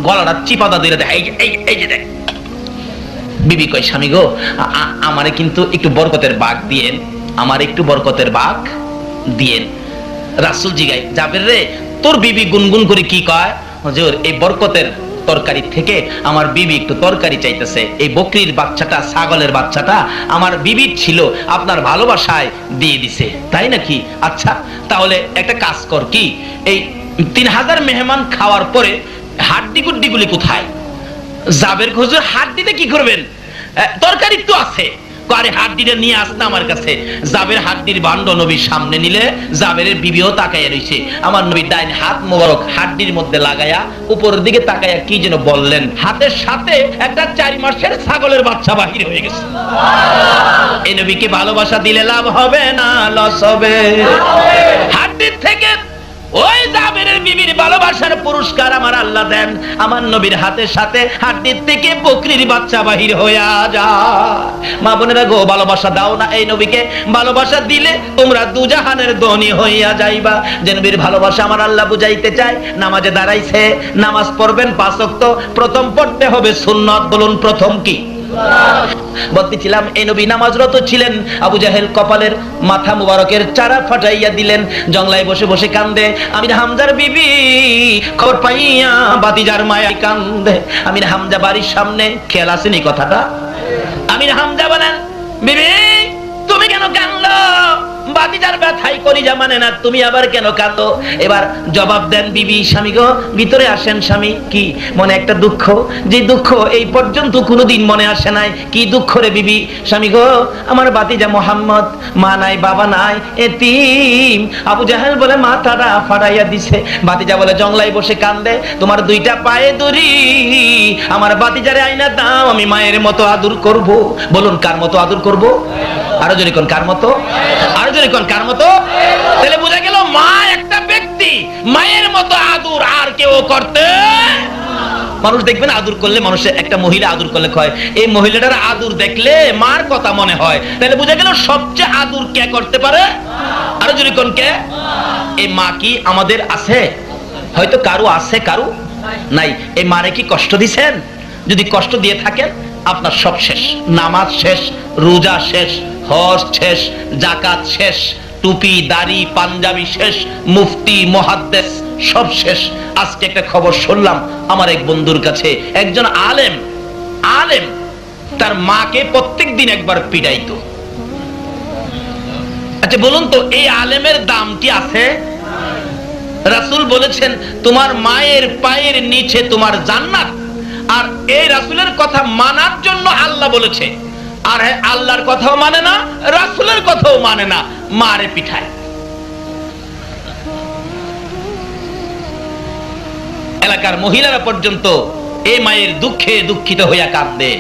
গলাটা চিপাদা দিয়ে দেখ, এই যে দেখ। বিবি কয়, স্বামী গো, আমারে কিন্তু একটু বরকতের বাগ দিয়েন, আমার একটু বরকতের বাগ দিয়েন। রাসূল জিগায়, জাবের রে, তোর বিবি গুনগুন করে কি কয়? হুজুর, এই বরকতের তরকারি থেকে আমার বিবি একটু তরকারি চাইতেছে। এই বকরির বাচ্চাটা, ছাগলের বাচ্চাটা আমার বিবির ছিল, আপনার ভালোবাসায় দিয়ে দিছে। তাই নাকি? আচ্ছা, তাহলে একটা কাজ কর, কি এই 3000 মেহমান খাওয়ার পরে হাড্ডি গুড্ডিগুলি কোথায়? জাবের, হুজুর হাড্ডিতে কি করবেন? তরকারি তো আছে। আরে হাড্ডিটা নিয়ে আস না আমার কাছে। জাবের হাড্ডির ভাণ্ড নবীর সামনে নিলে জাবেরের বিবিও তাকাইয়া রইছে। আমার নবীর ডাইন হাত মোবারক হাড্ডির মধ্যে লাগায়া উপরের দিকে তাকাইয়া কি যেন বললেন, হাতের সাথে একটা 4 মাসের ছাগলের বাচ্চা বাহির হয়ে গেছে। এই নবীকে ভালোবাসা দিলে লাভ হবে না লস হবে? হাড্ডির থেকে ওই জাবেরের বিবির ভালোবাসার পুরস্কার আমার আল্লাহ দেন। আমার নবীর হাতের সাথে হাড্ডির থেকে বকরির বাচ্চা বাহির হইয়া যায়। মা বোনেরা গো, ভালোবাসা দাও না এই নবীকে। ভালোবাসা দিলে তোমরা দুজাহানের ধনী হইয়া যাইবা। যে নবীর ভালোবাসা আমার আল্লাহ বুঝাইতে চায়। নামাজে দাঁড়াইছে, নামাজ পড়বেন 5 ওয়াক্ত, প্রথম পড়তে হবে সুন্নাত। বলুন প্রথম কি? বলতেছিলাম, এই নবী নামাজরত ছিলেন, আবু জাহেল কপালের মাথা মুবারকের চারা ফাটাইয়া দিলেন, জংলায় বসে বসে কান্দে। আমির হামজার বিবি খবর পাইয়া বাতিজার মায়া কান্দে। আমির হামজা বাড়ির সামনে, খেয়াল আসেনি কথাটা? আমির হামজা বলেন, বিবি তুমি কেন কান্দো? বাতিজার ব্যথাই কলিজা মানে না, তুমি আবার কেন কাঁদো? এবার জবাব দেন বিবি, স্বামী গো ভিতরে আসেন। স্বামী, কি মনে একটা দুঃখ, যে দুঃখ এই পর্যন্ত কোনোদিন মনে আসে নাই। কি দুঃখ রে বিবি? স্বামী গো, আমার বাতিজা মোহাম্মদ মা নাই বাবা নাই, এতিম। আবু জাহেল বলে মাথাটা ফাটাইয়া দিছে। বাতিজা বলে জংলায় বসে কান্দে, তোমার 2টা পায়ে দড়ি, আমার বাতিজারে আইনা দাও, আমি মায়ের মতো আদর করব। বলুন কার মতো আদর করব? আরো জোরে কোন কার মতো? আরো জোরে কোন কার মতো? তাহলে বোঝা গেল মা একটা ব্যক্তি, মায়ের মতো আদর আর কেউ করতে। মানুষ দেখবেন আদর করলে, মানুষের একটা মহিলা আদর করলে কয়, এই মহিলাটার আদর দেখলে মার কথা মনে হয়। তাহলে বোঝা গেল সবচেয়ে আদর কে করতে পারে? আরো জোরে কোন কে? এই মা কি আমাদের আছে? হয়তো কারো আছে, কারো নাই। এই মারে কি কষ্ট দিছেন? যদি কষ্ট দিয়ে থাকেন, আপনার সব শেষ। নামাজ শেষ, রোজা শেষ, হজ শেষ, যাকাত শেষ, টুপি দাড়ি পাঞ্জাবি শেষ, মুফতি মুহাদ্দিস সব শেষ। আজকে একটা খবর শুনলাম আমার এক বন্ধুর কাছে, একজন আলেম তার মাকে প্রত্যেকদিন একবার পিটাইতো। আচ্ছা বলুন তো, এই আলেমের দাম কি আছে? রাসূল বলেছেন, তোমার মায়ের পায়ের নিচে তোমার জান্নাত। আর এই রাসূলের কথা মানার জন্য আল্লাহ বলেছে, আর আল্লাহর কথাও মানে না, রাসূলের কথাও মানে না, মারে পিঠায়। এলাকার মহিলারা পর্যন্ত এই মায়ের দুঃখে দুঃখিত হইয়া কাঁদে।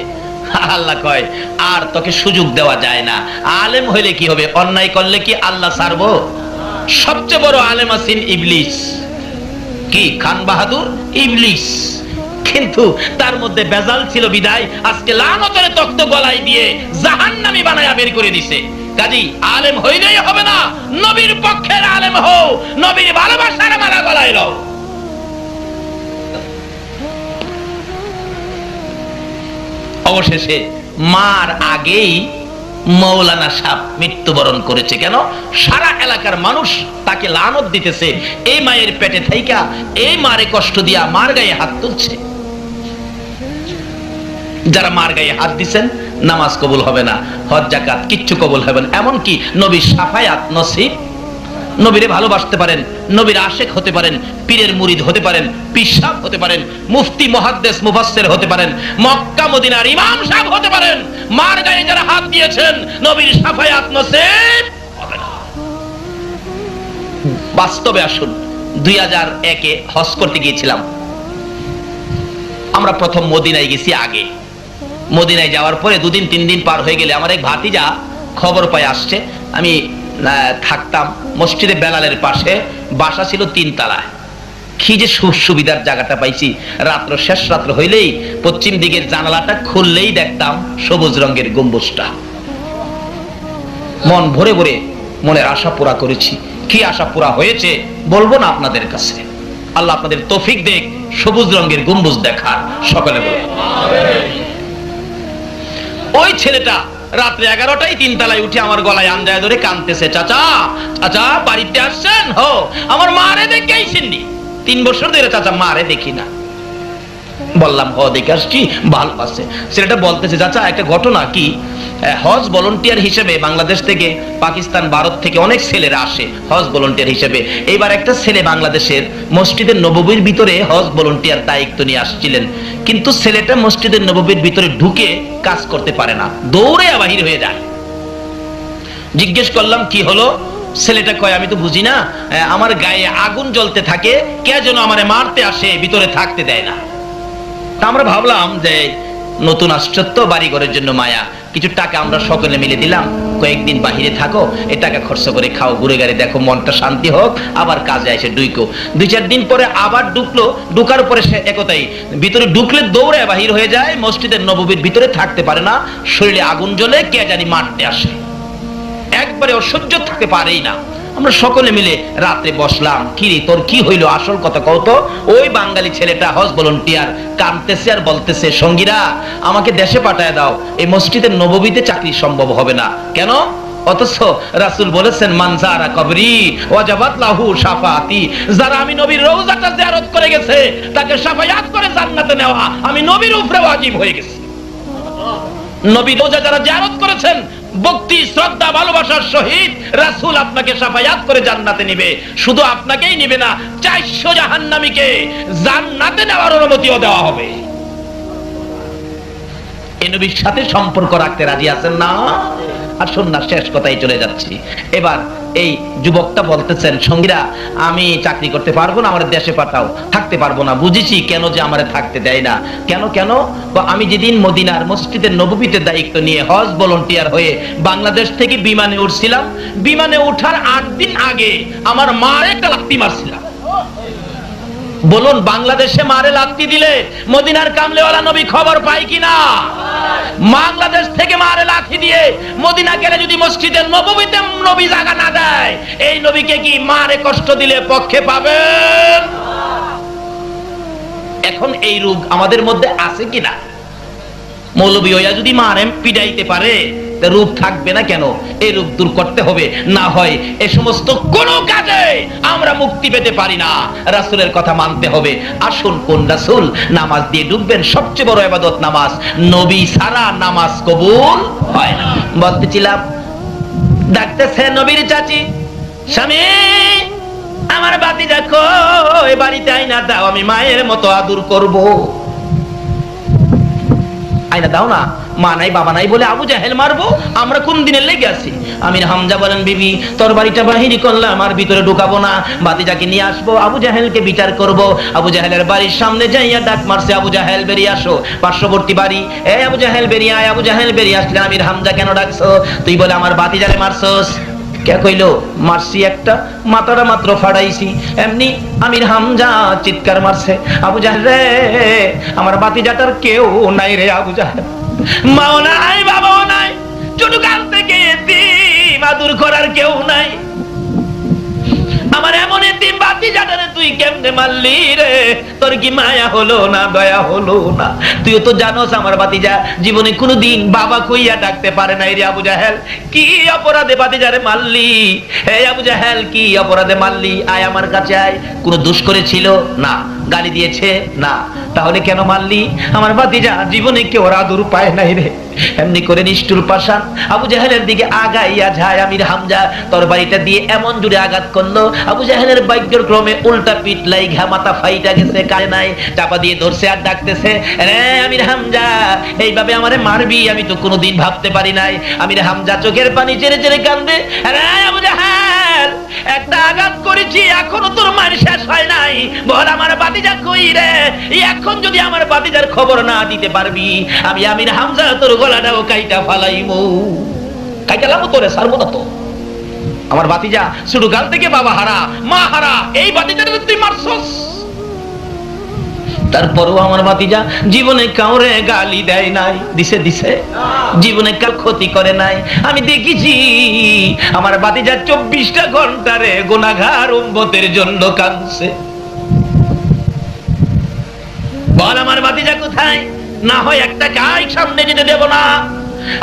আল্লাহ কয়, আর তোকে সুযোগ দেওয়া যায় না। আলেম হইলে কি হবে? অন্যায় করলে কি আল্লাহ ছাড়বো? সবচেয়ে বড় আলেম আছেন ইবলিস। কি খান বাহাদুর? ইবলিস। কিন্তু তার মধ্যে বেজাল ছিল বিদায় আজকে লানতের তখ্ত গলায় দিয়ে জাহান্নামী বানায়া বের করে দিছে। কাজী আলেম হইলেই হবে না, নবীর পক্ষের আলেম হও, নবীর ভালোবাসার মালা গলায় লও। অবশেষে মার আগেই মৌলানা সাহেব মৃত্যুবরণ করেছে। কেন? সারা এলাকার মানুষ তাকে লানত দিতেছে, এই মায়ের পেটে থাইকা এই মারে কষ্ট দিয়া মার গায়ে হাত তুলছে। যারা মার গায়ে হাত দিচ্ছেন, নামাজ কবুল হবে না, হজ যাকাত কিচ্ছু কবুল হবে না। এমনকি নবীর শাফায়াত নসিব, নবীরে ভালোবাসতে পারেন, নবীর আশেক হতে পারেন, পীরের মুরিদ হতে পারেন, পিসাব হতে পারেন, মুফতি মুহাদ্দিস মুফাসসির হতে পারেন, মক্কা মদিনার ইমাম সাহেব হতে পারেন, মার গায়ে যারা হাত দিয়েছেন নবীর শাফায়াত নসিব হবে না। বাস্তবে আসুন, 2001-এ হজ করতে গিয়েছিলাম। আমরা প্রথম মদিনায় গেছি। আগে মদিনায় যাওয়ার পরে 2 দিন 3 দিন পার হয়ে গেলে আমার এক ভাতিজা খবর পায় আসছে। আমি থাকতাম মসজিদে বেলালের পাশে, বাসা ছিল 3 তলায়। কি যে সুবিধার জায়গাটা পাইছি। রাত্র শেষ রাত্র হইলেই পশ্চিম দিকের জানালাটা খুললেই দেখতাম সবুজ রঙের গম্বুজটা। মন ভরে ভরে মনের আশা পুরা করেছি। কি আশা পুরা হয়েছে বলবো না আপনাদের কাছে। আল্লাহ আপনাদের তৌফিক দেখ সবুজ রঙের গম্বুজ দেখার। সকলে বলে ওই ছেলেটা রাত্রে 11টায় 3 তলায় উঠে আমার গলায় আঞ্জায় ধরে কাঁদতেছে, চাচা চাচা বাড়িতে আসছেন? হো, আমার মারে দেখে আইসেননি? 3 বছর ধরে চাচা মারে দেখি না। বললাম হ দেখে আসছি, ভালো আছে। ছেলেটা বলতেছে, চাচা একটা ঘটনা কি, হজ ভলান্টিয়ার হিসেবে বাংলাদেশ থেকে, পাকিস্তান, ভারত থেকে অনেক ছেলেরা আসে হজ ভলান্টিয়ার হিসেবে। এইবার একটা ছেলে বাংলাদেশের মসজিদের নববীর ভিতরে হজ ভলান্টিয়ার দায়িত্ব নিয়ে আসছিলেন, কিন্তু ছেলেটা মসজিদের নববীর ভিতরে ঢুকে কাজ করতে পারে না, দৌড়ে বাহির হয়ে যায়। জিজ্ঞেস করলাম কি হলো? ছেলেটা কয়, আমি তো বুঝি না, আমার গায়ে আগুন জ্বলতে থাকে, কে যেন আমারে মারতে আসে, ভিতরে থাকতে দেয় না। তা আমরা ভাবলাম যে নতুন আশ্চর্য, বাড়ি ঘরের জন্য মায়া, কিছু টাকা আমরা সকলে মিলে দিলাম, কয়েকদিন বাহিরে থাকো, এই টাকা খরচ করে খাও, ঘুরে গাড়ি দেখো, মনটা শান্তি হোক, আবার কাজে এসে ঢুকো। 2-4 দিন পরে আবার ঢুকলো, ঢুকার পরে সে একতাই ভিতরে ঢুকলে দৌড়ে বাহির হয়ে যায়, মসজিদের নববীর ভিতরে থাকতে পারে না, শরীরে আগুন জ্বলে, কে জানি মারতে আসে, একবারে অসহ্য থাকতে পারেই না। আমরা সকলে মিলে রাতে বসলাম, কিরে তোর কি হইল, আসল কথা কও তো। ওই বাঙালি ছেলেটা হজ ভলান্টিয়ার কাঁদতেছে আর বলতেছে, সঙ্গীরা আমাকে দেশে পাঠায় দাও, এই মসজিদের নববীতে চাকরি সম্ভব হবে না। কেন? অথচ রাসূল বলেছেন, মান যারা কবরি ওয়াজাবাত লাহু শাফাআতি, যারা আমি নবীর রওজাটা জিয়ারত করে গেছে তাকে শাফায়াত করে জান্নাতে নেওয়া আমি নবীর উপরে ওয়াজিব হয়ে গেছে। নবীর রওজা যারা জিয়ারত করেছেন ভক্তি শ্রদ্ধা ভালোবাসার সহিত, রাসূল আপনাকে শাফায়াত করে জান্নাতে নেবে। শুধু আপনাকেই নেবে না, 400 জাহান্নামীকে জান্নাতে নেওয়ার অনুমতিও দেওয়া হবে। এই নবীর সাথে সম্পর্ক রাখতে রাজি আছেন না? আসুন না, শেষ কথাই চলে যাচ্ছি। এবার এই যুবকটা বলতেছেন, সঙ্গীরা আমি চাকরি করতে পারবো না, আমার দেশে পাঠাও। থাকতে পারবো না, বুঝেছি কেন যে আমারে থাকতে দেয় না। কেন কেন? আমি যেদিন মদিনার মসজিদের নববীতে দায়িত্ব নিয়ে হজ ভলান্টিয়ার হয়ে বাংলাদেশ থেকে বিমানে উঠছিলাম, বিমানে ওঠার 8 দিন আগে আমার মারে একটা লাথি মারছিলাম। বলুন, বাংলাদেশে মারে লাথি দিলে মদিনার কামলেওয়ালা নবী খবর পায় কিনা? বাংলাদেশ থেকে মারে লাথি দিয়ে মদিনা গেলে যদি মসজিদের নববীতে নবী জায়গা না দেয়, এই নবীকে কি মারে কষ্ট দিলে পক্ষে পাবেন? এখন এই রোগ আমাদের মধ্যে আছে কিনা? মৌলবী হইয়া যদি মারে পিটাইতে পারে, রূপ থাকবে না কেন? এই রূপ দূর করতে হবে, না হয় এই সমস্ত কোন কাজে আমরা মুক্তি পেতে পারি না। রাসূলের কথা মানতে হবে। আসুন, কোন রাসূল? নামাজ দিয়ে ডুববেন, সবচেয়ে বড় ইবাদত নামাজ, নবী ছাড়া নামাজ কবুল হয় না। বলতেছিলাম, ডাকতেছে নবীর চাচি, স্বামী আমার বাতিজা কই, বাড়িতে আইনা দাও, আমি মায়ের মতো আদর করব। আইনা দাও না। মা নাই বাবা নাই বলে আবু জাহেল মারবো? আমরা কোন দিনের লেগে আছি? আমির হামজা বলেন, বিবি তোর বাড়িটা বাহিরি করলাম, আর ভিতরে ঢুকাবো না, বাতিজাকে নিয়ে আসবো, আবু জাহেলকে বিচার করব। আবু জাহেলের বাড়ির সামনে যাইয়া ডাক মারছে, আবু জাহেল বেরিয়ে আসো। পার্শ্ববর্তী বাড়ি, এই আবু জাহেল বেরিয়ে আয়। আবু জাহেল বেরিয়ে আসলে, আমির হামজা কেন ডাকছো? তুই বলে আমার বাতিজারে মারছস। কে কইলো? মারছি একটা, মাথাটা মাত্র ফাড়াইছি। এমনি আমির হামজা চিৎকার মারছে, আবু জাহেল রে, আমার বাতিজাটার কেউ নাই রে আবু জাহেল, মাও নাই বাবাও নাই, ছোট কাল থেকে এতিম, আদর করার কেউ নাই, আমার এমন এতিম বাতিজাটারে তুই কেমনে মারলি রে? তোর কি মায়া হলো না, দয়া হলো না? তুইও তো জানোস আমার বাতিজা জীবনে কোনোদিন বাবা কইয়া ডাকতে পারে নাই রে আবু জাহেল। কি অপরাধে বাতিজারে মারলি? হে আবু জাহেল, কি অপরাধে মারলি? আয় আমার কাছে আয়। কোনো দোষ করেছিল? না। গালি দিয়েছে? না। তাহলে কেন মারলি? আমার ভাতিজা জীবনে কেউ আদর পায় নাই রে। এমনি করে নিষ্ঠুর পাষাণ আবু জাহেলের দিকে আগাইয়া যায় আমির হামজা তরবারিটা দিয়ে এমন জোরে আঘাত করলো, আবু জাহেলের ভাগ্যের ক্রমে উল্টা পিঠ লাইগা মাথা ফাইটা গেছে, কানে নাই, চাপা দিয়ে ধরছে আর ডাকতেছে, রে আমির হামজা এইভাবে আমারে মারবি? আমি তো কোনোদিন ভাবতে পারি নাই। আমির হামজা চোখের পানি চেড়ে চেড়ে কান্দে, রে আবু জাহেল একটা আঘাত করেছি, এখনো তোর মার শেষ হয় নাই, বল আমার বাতিজা কই রে? এখন যদি আমার বাতিজার খবর না দিতে পারবি, আমি আমির হামজা তোর গলাটাও কাইটা ফালাইমু। কাইটালামু তোরে, ছাড়বো না তো। আমার বাতিজা ছোট কাল থেকে বাবা হারা মা হারা, এই বাতিজারে তুই মারছস। তারপরও আমার ভাতিজা জীবনে কাউরে গালি দেয় নাই, দিছে দিছে, জীবনে কার ক্ষতি করে নাই। আমি দেখেছি আমার ভাতিজা 24টা ঘন্টারে গুনাহগার উম্মতের জন্য কাঁদছে। বল আমার ভাতিজা কোথায়? না হয় একটা গাই সামনে যেতে দেব না।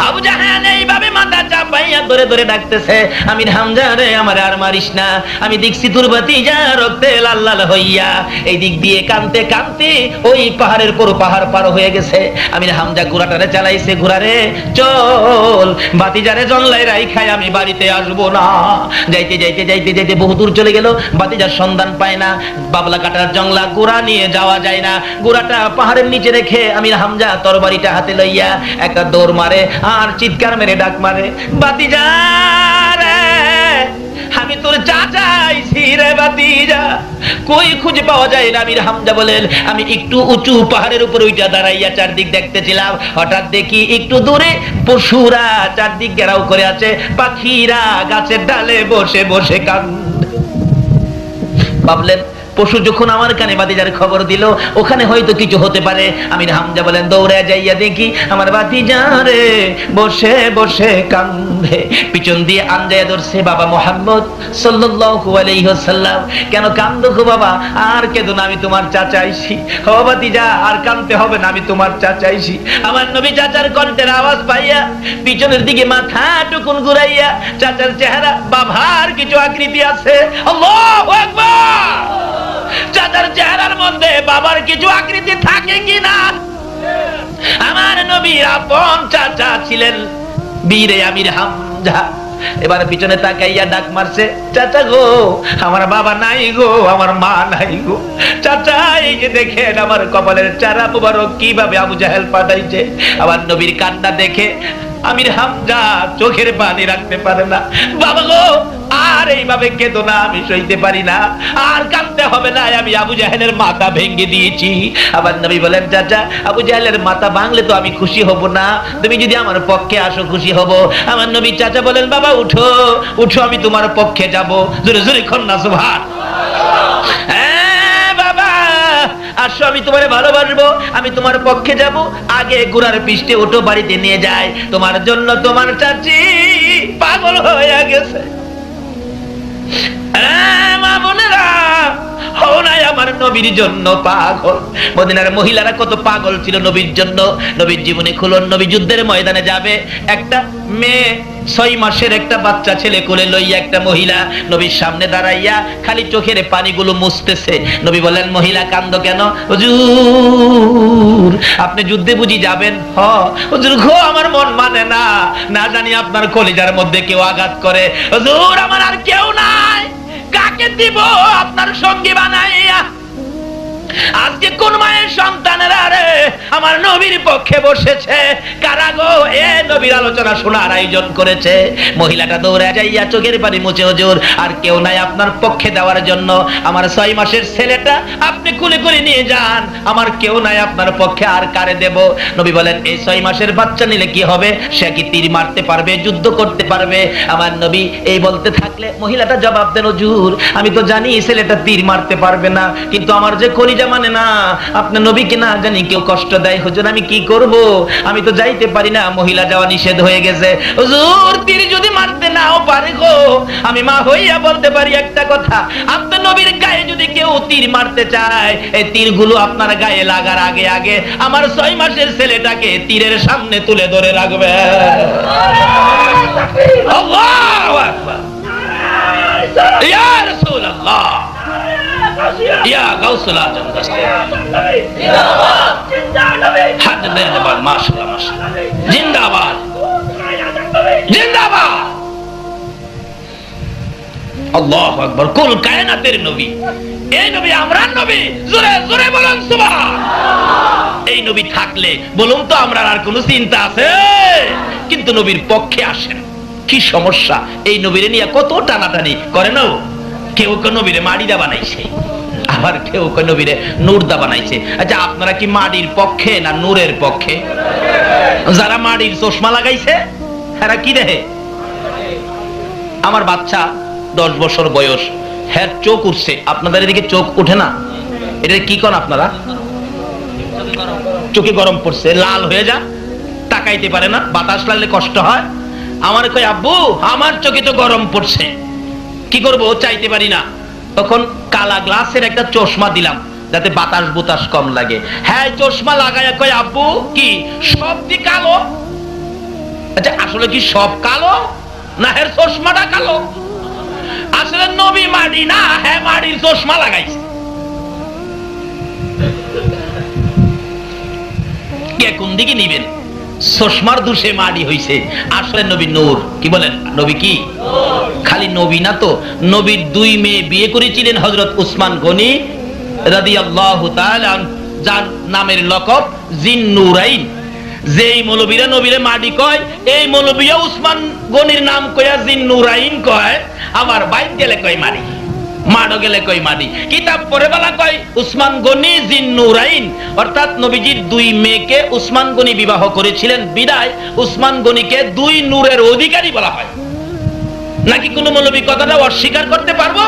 আবু জাহেল এইভাবে মাথা চাপাইয়া ধরে ধরে ডাকতেছে, আমির হামজা রে আমার আর মারিস না, আমি দেখছি তোর ভাতিজা রক্তে লাল লাল হইয়া এই দিক দিয়ে কাঁদতে কাঁদতে ওই পাহাড়ের পর পাহাড় পার হয়ে গেছে। আমির হামজা ঘোড়াটারে চালাইছে, ঘোড়ারে চল ভাতিজারে জল্লাই রাইখাই আমি বাড়িতে আসবো না। যাইতে যাইতে যাইতে যাইতে বহুদূর চলে গেল, ভাতিজার সন্ধান পায় না। বাবলা কাটার জংলা ঘোড়া নিয়ে যাওয়া যায় না, ঘোড়াটা পাহাড়ের নিচে রেখে আমির হামজা তরবারিটা হাতে লইয়া একটা দৌড় মারে আর চিৎকার মেরে ডাক মারে, ভাতিজা রে আমি তোর চাচা আইছি রে ভাতিজা, কই খুঁজে পাওয়া যায় না। আমির হামজা বলেন, আমি একটু উঁচু পাহাড়ের উপর উঠা দাঁড়াইয়া চারদিক দেখতেছিলাম, হঠাৎ দেখি একটু দূরে পশুরা চারদিক ঘেরাও করে আছে, পাখিরা গাছের ডালে বসে বসে কান্দে। ভাবলেন পশু যখন আমার কানে ভাতিজার খবর দিল, ওখানে হয়তো কিছু হতে পারে। আমির হামজা বলেন দৌড়ে যাইয়া দেখি আমার ভাতিজা রে বসে বসে কান্দে। পিছন দিয়ে আঞ্জায়া ধরছে বাবা মুহাম্মদ সাল্লাল্লাহু আলাইহি ওয়াসাল্লাম, কেন কান্দো গো বাবা? আর কেঁদো না, আমি তোমার চাচা আইছি। ও ভাতিজা আর কাঁদতে হবে না, আমি তোমার চাচা আইছি। আমার নবী চাচার কণ্ঠের আওয়াজ পাইয়া পিছনের দিকে মাথা টুকুন ঘুরাইয়া, চাচার চেহারা বাবার কিছু আকৃতি আছে। আল্লাহু আকবার। চাচার চেহারার মধ্যে বাবার কিছু আকৃতি থাকে কিনা? আমার নবীর আপন চাচা ছিলেন বীরে আমির হামজা। এবার পিছনে তাকাইয়া ডাক মারছে, চাচা গো আমার বাবা নাই গো, আমার মা নাই গো। চাচা এই যে দেখেন আমার কপালের চারা মুবারক কিভাবে আবু জাহেল পাঠাইছে। আমার নবীর কান্না দেখে আমির হামজা চোখের পানি রাখতে পারে না। বাবা গো আর এইভাবে কেঁদো না, আমি সইতে পারি না, আর কাঁদতে হবে না, আমি আবু জাহেলের মাথা ভেঙে দিয়েছি। আবার নবী বলেন, চাচা আবু জাহেলের মাথা ভাঙলে তো আমি খুশি হব না, তুমি যদি আমার পক্ষে আসো খুশি হব। আমার নবী চাচা বলেন, বাবা উঠো উঠো, আমি তোমার পক্ষে যাব। জোরে জোরে কন্যা সুবহান। আসো আমি তোমারে ভালোবাসবো, আমি তোমার পক্ষে যাব। আগে ঘোড়ার পিষ্টে ওঠো, বাড়িতে নিয়ে যায়, তোমার জন্য তোমার চাচি পাগল হয়ে গেছে। মা বোনেরা হও নাই আমার নবীর জন্য পাগল। মদিনার মহিলারা কত পাগল ছিল নবীর জন্য। নবীর জীবনে খুলন, নবী যুদ্ধের ময়দানে যাবে, একটা মেয়ে 6 মাসের একটা বাচ্চা ছেলে কোলে লইয়া একটা মহিলা নবীর সামনে দাঁড়াইয়া খালি চোখের পানিগুলো মুছতেছে। নবী বলেন, মহিলা কান্দো কেন? হুজুর আপনি যুদ্ধে বুঝি যাবেন? হ হুজুর গো আমার মন মানে না, না জানি আপনার কলিজার মধ্যে কেউ আঘাত করে। হুজুর আমার আর কেউ নাই, কাকে দিব আপনার সঙ্গী বানাইয়া? আজকে কোন মায়ের সন্তানেরা রে আমার নবীর পক্ষে বসেছে? কারা গো এ নবীর আলোচনা শোনার আয়োজন করেছে? মহিলাটা দৌড়ে যাইয়া চোখের পানি মুছে, হুজুর আর কেউ নাই আপনার পক্ষে দেওয়ার জন্য, আমার 6 মাসের ছেলেটা আপনি কুলে করে নিয়ে যান, আমার কেউ নাই আপনার পক্ষে, আর কারে দেব? নবী বলেন, এই 6 মাসের বাচ্চা নিলে কি হবে? সে কি তীর মারতে পারবে, যুদ্ধ করতে পারবে? আমার নবী এই বলতে থাকলে মহিলাটা জবাব দেন, হুজুর আমি তো জানি ছেলেটা তীর মারতে পারবে না, কিন্তু আমার যে কলিজা মানে না, আপনার নবীকে না জানি কেউ কষ্ট দেয়, হুজুর আমি কি করব? আমি তো যাইতে পারি না, মহিলা যাওয়া নিষেধ হয়ে গেছে। হুজুর তীর যদি মারতে নাও পারে গো, আমি মা হইয়া বলতে পারি একটা কথা, আপনার নবীর গায়ে যদি কেউ তীর মারতে চায়, এই তীরগুলো আপনার গায়ে লাগার আগে আগে আমার 6 মাসের ছেলেটাকে তীরের সামনে তুলে ধরে রাখবে। আল্লাহু আকবার। ইয়া রাসূলুল্লাহ, ইয়া গাউসুল আজম জিন্দাবাদ, জিন্দাবাদ, মাশাআল্লাহ মাশাআল্লাহ, জিন্দাবাদ জিন্দাবাদ। আল্লাহু আকবার। কুল কায়নাতের নবী, এই নবী আমরার নবী, জোরে জোরে বলুন সুবহান। এই নবী থাকলে বলুন তো আমরা আর কোনো চিন্তা আছে? কিন্তু নবীর পক্ষে আসেন, কি সমস্যা? এই নবীরে নিয়ে কত টানাটানি করে না। কেউ কেউ নবীরে মাড়িদা বানাইছে, আবার কেউ কেউ নবীরে নূরদা বানাইছে। আচ্ছা আপনারা কি মাটির পক্ষে না নূরের পক্ষে? যারা মাটির চশমা লাগাইছে এরা কি দেখে? আমার বাচ্চা 10 বছর বয়স, হ্যাঁ চোখ উঠছে, আপনাদের এদিকে চোখ উঠে না? এটা কি কোন আপনারা? চোখে গরম পড়ছে, লাল হয়ে যা, তাকাইতে পারে না, বাতাস লাগলে কষ্ট হয়। আমার কই আব্বু আমার চোখে তো গরম পড়ছে, কি করব, চাইতে পারি না। তখন কালা গ্লাসের একটা চশমা দিলাম যাতে বাতাস বুতাস কম লাগে। হ্যাঁ চশমা লাগাইয়া কই আব্বু কি সব দি কালো? আচ্ছা আসলে কি সব কালো না হের চশমাটা কালো? আসলে নবী মাটি না, হ্যাঁ মাটির চশমা লাগাইছে। কে কোন দিকে নিবেন? চশমার দোষে মাটি হইছে, আসলে নবী নূর। কি বলেন, নবী কি? খালি নবী না তো, নবীর দুই মেয়ে বিয়ে করেছিলেন হযরত উসমান গনি রাদিয়াল্লাহু তাআলা, যার নামের লকব জিন্নুরাইন। যেই মৌলবীরা নবীরে মাটি কয়, এই মৌলবীও উসমান গনির নাম কয়া জিন্নুরাইন কয়। আবার বাইক গেলে কয় মাটি, মাড়ো গেলে কই মাটি। কিতাব পড়ে বলা কয় উসমান গনি জিন্নুরাইন, অর্থাৎ নবীজির দুই মেয়েকে উসমান গনি বিবাহ করেছিলেন, বিদায় উসমান গনিকে দুই নূরের অধিকারী বলা হয়। নাকি কোন মৌলবী কথাটা অস্বীকার করতে পারবো?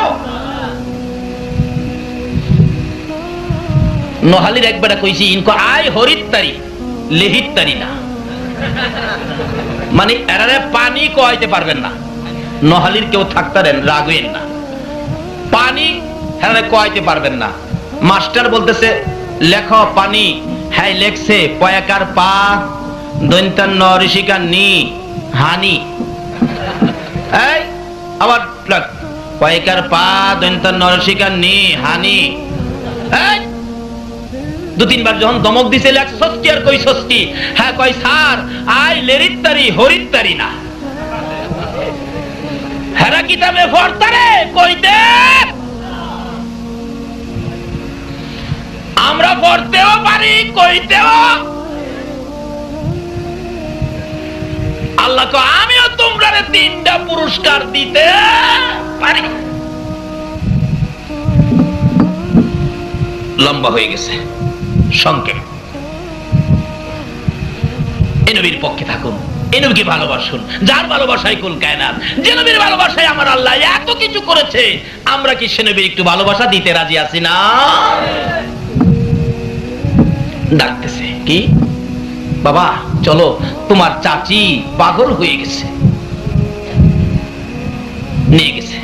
নোহালির একবারে কইছি ইনকো আয় হরিত্তারি লেহিত্তারি না, মানে এরারে পানি কইতে পারবেন না। নোহালির কেউ থাকতারেন রাগেন না, পানি হ্যাঁ কয়তে পারবেন না। মাস্টার বলতেছে লেখ পানি, হ্যাঁ লেখছে পয়াকার পা দৈন্তান ঋষিকার নি হানি। এই আবার পয়াকার পা দৈন্তান ঋষিকার নি হানি। এই দু তিনবার যখন দমক দিছে লেখ ষষ্ঠী আর কই ষষ্ঠী, হ্যাঁ কয় স্যার আই লেরিত্তারি হরিত্তারি না। হেরা কিতাবে পড়তারে কইতে আমরা পড়তেও পারি কইতেও। আল্লাহ কো আমিও তোমরা তিনটা পুরস্কার দিতে পারি। লম্বা হয়ে গেছে সংক্ষেপ। এই নবীর পক্ষে থাকুন, এই নবীকে ভালোবাসুন, যার ভালোবাসায় কুল কায়নাত, যে নবীর ভালোবাসায় আমার আল্লাহ এত কিছু করেছে। আমরা কি সে নবীর একটু ভালোবাসা দিতে রাজি আছি না? ডাকতেছে কি বাবা চলো, তোমার চাচি পাগল হয়ে গেছে। নিয়ে গেছে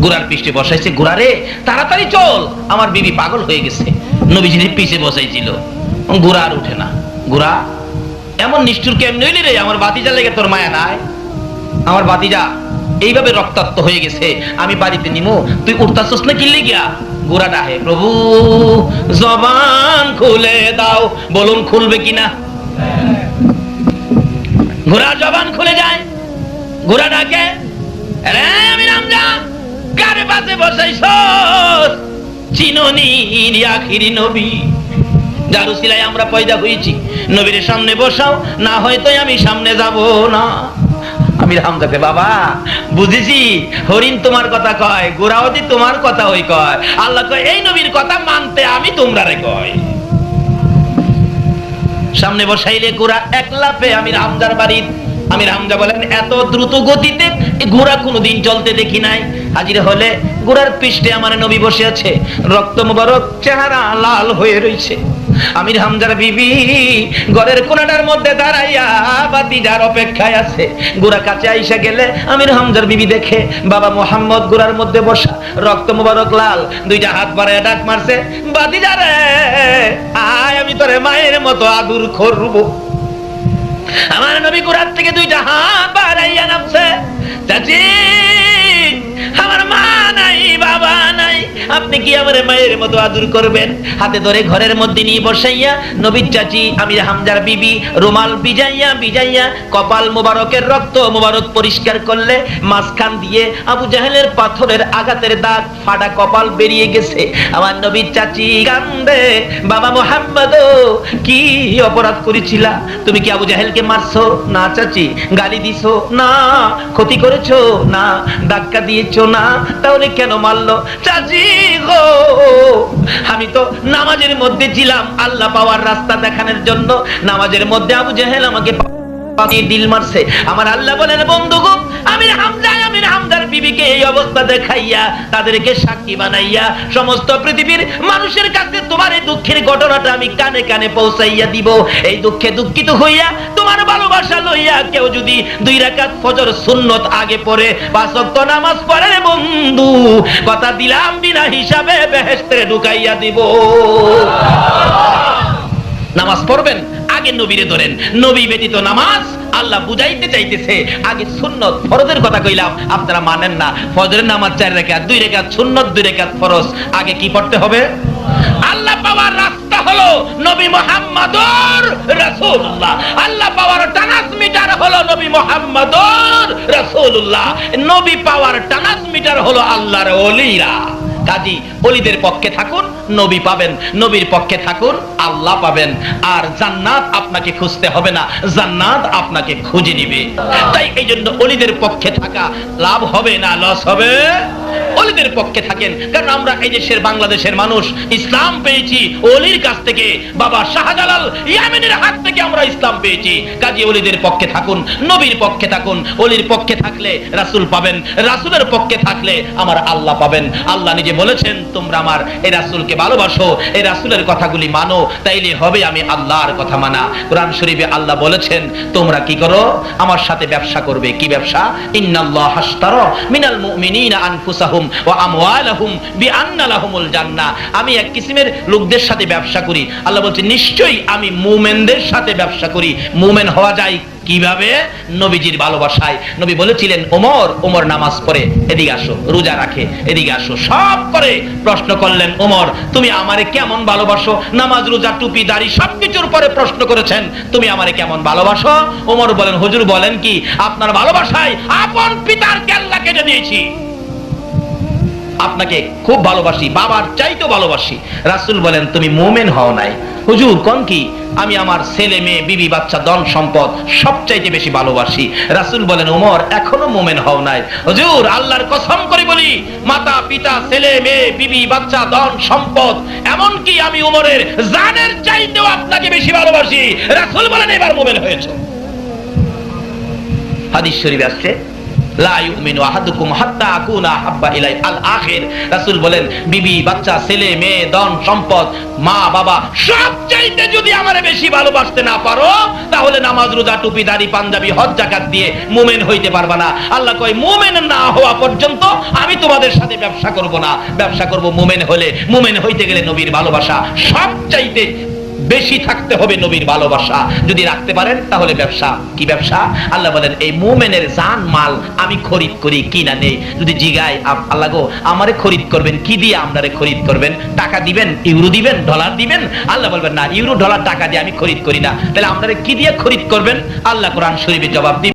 ঘোড়ার পিঠে বসাইছে, ঘোড়ারে তাড়াতাড়ি চল, আমার বিবি পাগল হয়ে গেছে। নবীজির পিছে বসাইছিল, ঘোড়া আর উঠে না। ঘোড়া এমন নিষ্ঠুর কেমন হইলি রে, আমার বাতিজা লেগে তোর মায়া নাই? আমার বাতিজা এইভাবে রক্তাক্ত হয়ে গেছে, আমি বাড়িতে নিমু, তুই উঠতাছস না কিনলে গিয়া? ঘোড়া ডাহে প্রভু জবান খুলে দাও, বলুন খুলবে কিনা? ঘোড়া জবান খুলে যায়, ঘোড়া ডাকে রে আমি রামজা কারে পাশে বসাইছস? চিননি আখিরি নবী যার উসিলায় আমরা পয়দা হয়েছি, নবীর সামনে বসাও, না হয়তো আমি সামনে যাব না। আমি হামজাকে বাবা বুঝেছি, হরিণ তোমার কথা কয়, গোরাওদি তোমার কথা ওই কয়, আল্লাহ কয় এই নবীর কথা মানতে আমি তোমরারে কয়। সামনে বসাইলে ঘোড়া এক লাফে আমির হামজার বাড়ির। আমির হামজা বলেন এত দ্রুত গতিতে ঘোড়া কোনোদিন চলতে দেখি নাই। হাজির হলে ঘোড়ার পৃষ্ঠে আমার নবী বসে আছে, রক্ত মুবারক, চেহারা লাল হয়ে রয়েছে। আমির হামজার বিবি ঘরের কোনাটার মধ্যে দাঁড়াইয়া বাতিজার অপেক্ষায় আছে। ঘোড়া কাছে আইসা গেলে আমির হামজার বিবি দেখে বাবা মোহাম্মদ ঘোড়ার মধ্যে বসা, রক্ত মুবারক লাল, দুইটা হাত বাড়াইয়া ডাক মারছে, বাতিজারে আয় আমি তোরে মায়ের মতো আদর করব। আমার নবী ঘোড়ার থেকে দুইটা হাত বাড়াইয়া নামছে, চাচি আমার মা নাই বাবা নাই, আপনি কি আমার মায়ের মতো আদর করবেন? হাতে ধরে ঘরের মধ্যে নিয়ে বসাইয়া নবীর চাচি আমির হামজার বিবি রুমাল ভিজাইয়া কপাল মুবারকের রক্ত মুবারক পরিষ্কার করলে মাঝখান দিয়ে আবু জাহেলের পাথরের আঘাতের দাগ, ফাটা কপাল বেরিয়ে গেছে। আমার নবীর চাচি কান্দে, বাবা মোহাম্মদ কি অপরাধ করেছিলা? তুমি কি আবু জাহেলকে মারছো? না চাচি। গালি দিছো? না। ক্ষতি করেছো? না। ধাক্কা দিয়েছো? না। তাহলে কেন মারলো? চাচি গো আমি তো নামাজের মধ্যে ছিলাম আল্লাহ পাওয়ার রাস্তা দেখানোর জন্য। নামাজের মধ্যে আবু জাহেল আমাকে দিল মারছে। আমার আল্লাহ বলেন বন্ধু গো আমির হামজার বিবিকে এই অবস্থা দেখাইয়া তাদেরকে সাক্ষী বানাইয়া সমস্ত পৃথিবীর মানুষের কাছে তোমার এই দুঃখের ঘটনাটা আমি কানে কানে পৌঁছাইয়া দিব। এই দুঃখে দুঃখিত হইয়া তোমার ভালোবাসা লইয়া কেউ যদি 2 রাকাত ফজর সুন্নত আগে পড়ে 5 ওয়াক্ত নামাজ পড়ে বন্ধু, কথা দিলাম বিনা হিসাবে বেহেশতে ঢুকাইয়া দিব। নামাজ পড়বেন, আগে নবীরে ধরেন। নবী ব্যতীত নামাজ আল্লাহ বুঝাইতে চাইতেছে। আগে সুন্নত ফরজের কথা কইলাম, আপনারা মানেন না। ফজরের নামাজ 4 রাকাত, 2 রাকাত সুন্নত, 2 রাকাত ফরজ। আগে কি পড়তে হবে? আল্লাহ পাওয়ার রাস্তা হলো নবী মুহাম্মদুর রাসূলুল্লাহ। আল্লাহ পাওয়ার ট্রান্সমিটার হলো নবী মুহাম্মদুর রাসূলুল্লাহ। নবী পাওয়ার ট্রান্সমিটার হলো আল্লাহর ওলিরা। কাজী ওলিদের পক্ষে থাকুন, নবী পাবেন। নবীর পক্ষে থাকুন, আল্লাহ পাবেন। আর জান্নাত আপনাকে খুঁজতে হবে না, জান্নাত আপনাকে খুঁজে নিবে। তাই এই জন্য ওলিদের পক্ষে থাকা লাভ হবে না লস হবে? ওলিদের পক্ষে থাকেন। কারণ আমরা এই দেশের বাংলাদেশের মানুষ ইসলাম পেয়েছি ওলির কাছ থেকে। বাবা শাহজালাল ইয়ামেনের হাত থেকে আমরা ইসলাম পেয়েছি। কাজী ওলিদের পক্ষে থাকুন, নবীর পক্ষে থাকুন। ওলির পক্ষে থাকলে রাসূল পাবেন, রাসূলের পক্ষে থাকলে আমার আল্লাহ পাবেন। আল্লাহ নিজে বলেছেন, তোমরা আমার এই রাসূলকে ভালোবাসো, এই রাসূলের কথাগুলি মানো, তাইলে হবে আমি আল্লাহর কথা মানা। কোরআন শরীফে আল্লাহ বলেছেন, তোমরা কি করো? আমার সাথে ব্যবসা করবে। কি ব্যবসা? ইন্নাল্লাহ আশতারা মিনাল মুমিনিনা আনফুসাহুম ওয়া আমওয়ালাহুম বিআন্না লাহুমুল জান্নাহ। আমি এক কিসিমের লোকদের সাথে ব্যবসা করি। আল্লাহ বলছেন, নিশ্চয়ই আমি মুমিনদের সাথে ব্যবসা করি। মুমিন হওয়া যায় কিভাবে? নবীজির ভালোবাসায়। নবী বলেছিলেন, ওমর নামাজ পড়ে, এদিকে আসো, রোজা রাখে, এদিকে আসো, সব করে। প্রশ্ন করলেন, ওমর তুমি আমারে কেমন ভালোবাসো? নামাজ, রোজা, টুপি, দাড়ি সবকিছুর পরে প্রশ্ন করেছেন, তুমি আমারে কেমন ভালোবাসো? ওমর বলেন, হুজুর বলেন কি? আপনার ভালোবাসায় আপন পিতার কেল্লা কেটে দিয়েছি। আপনাকে খুব ভালোবাসি, বাবার চাইতে ভালোবাসি। রাসূল বলেন, তুমি মুমিন হও নাই। হুজুর কোন কি? আমি আমার ছেলে মেয়ে, বিবি, বাচ্চা, ধন সম্পদ সবচাইতে বেশি ভালোবাসি। রাসূল বলেন, ওমর এখনো মুমিন হও নাই। হুজুর আল্লাহর কসম করে বলি, মাতা পিতা, ছেলে মেয়ে, বিবি, বাচ্চা, ধন সম্পদ, এমন কি আমি ওমরের জানের চাইতেও আপনাকে বেশি ভালোবাসি। রাসূল বলেন, এবার মুমিন হয়েছে। হাদিস শরীফে আসছে, লা ইউমিনু আহাদুকুম হাত্তা আকুনা হাব্বা ইলাই আল আখির। রাসূল বলেন, বিবি, বাচ্চা, ছেলে মেয়ে, ধন সম্পদ, মা বাবা সব চাইতে যদি আমারে বেশি ভালোবাসতে না পারো, তাহলে নামাজ, রোজা, টুপি, দাড়ি, পাঞ্জাবি, হজ, যাকাত দিয়ে মুমিন হইতে পারবা না। আল্লাহ কয়, মুমিন না হওয়া পর্যন্ত আমি তোমাদের সাথে ব্যবসা করব না। ব্যবসা করব মুমিন হলে। মুমিন হইতে গেলে নবীর ভালোবাসা সব চাইতে বেশি থাকতে হবে। নবীর ভালোবাসা যদি রাখতে পারেন তাহলে ব্যবসা। কি ব্যবসা? আল্লাহ বলেন, এই মুমিনের জান মাল আমি খরিদ করি, কিনা নেই। যদি জিগায়, আল্লাহ গো আমারে খরিদ করবেন, কি দিয়ে আপনারে খরিদ করবেন? টাকা দিবেন, ইউরো দিবেন, ডলার দিবেন? আল্লাহ বলবেন, না, ইউরো ডলার টাকা দিয়ে আমি খরিদ করি না। তাহলে আপনারে কি দিয়ে খরিদ করবেন? আল্লাহ কোরআন শরীফে জবাব দিবেন।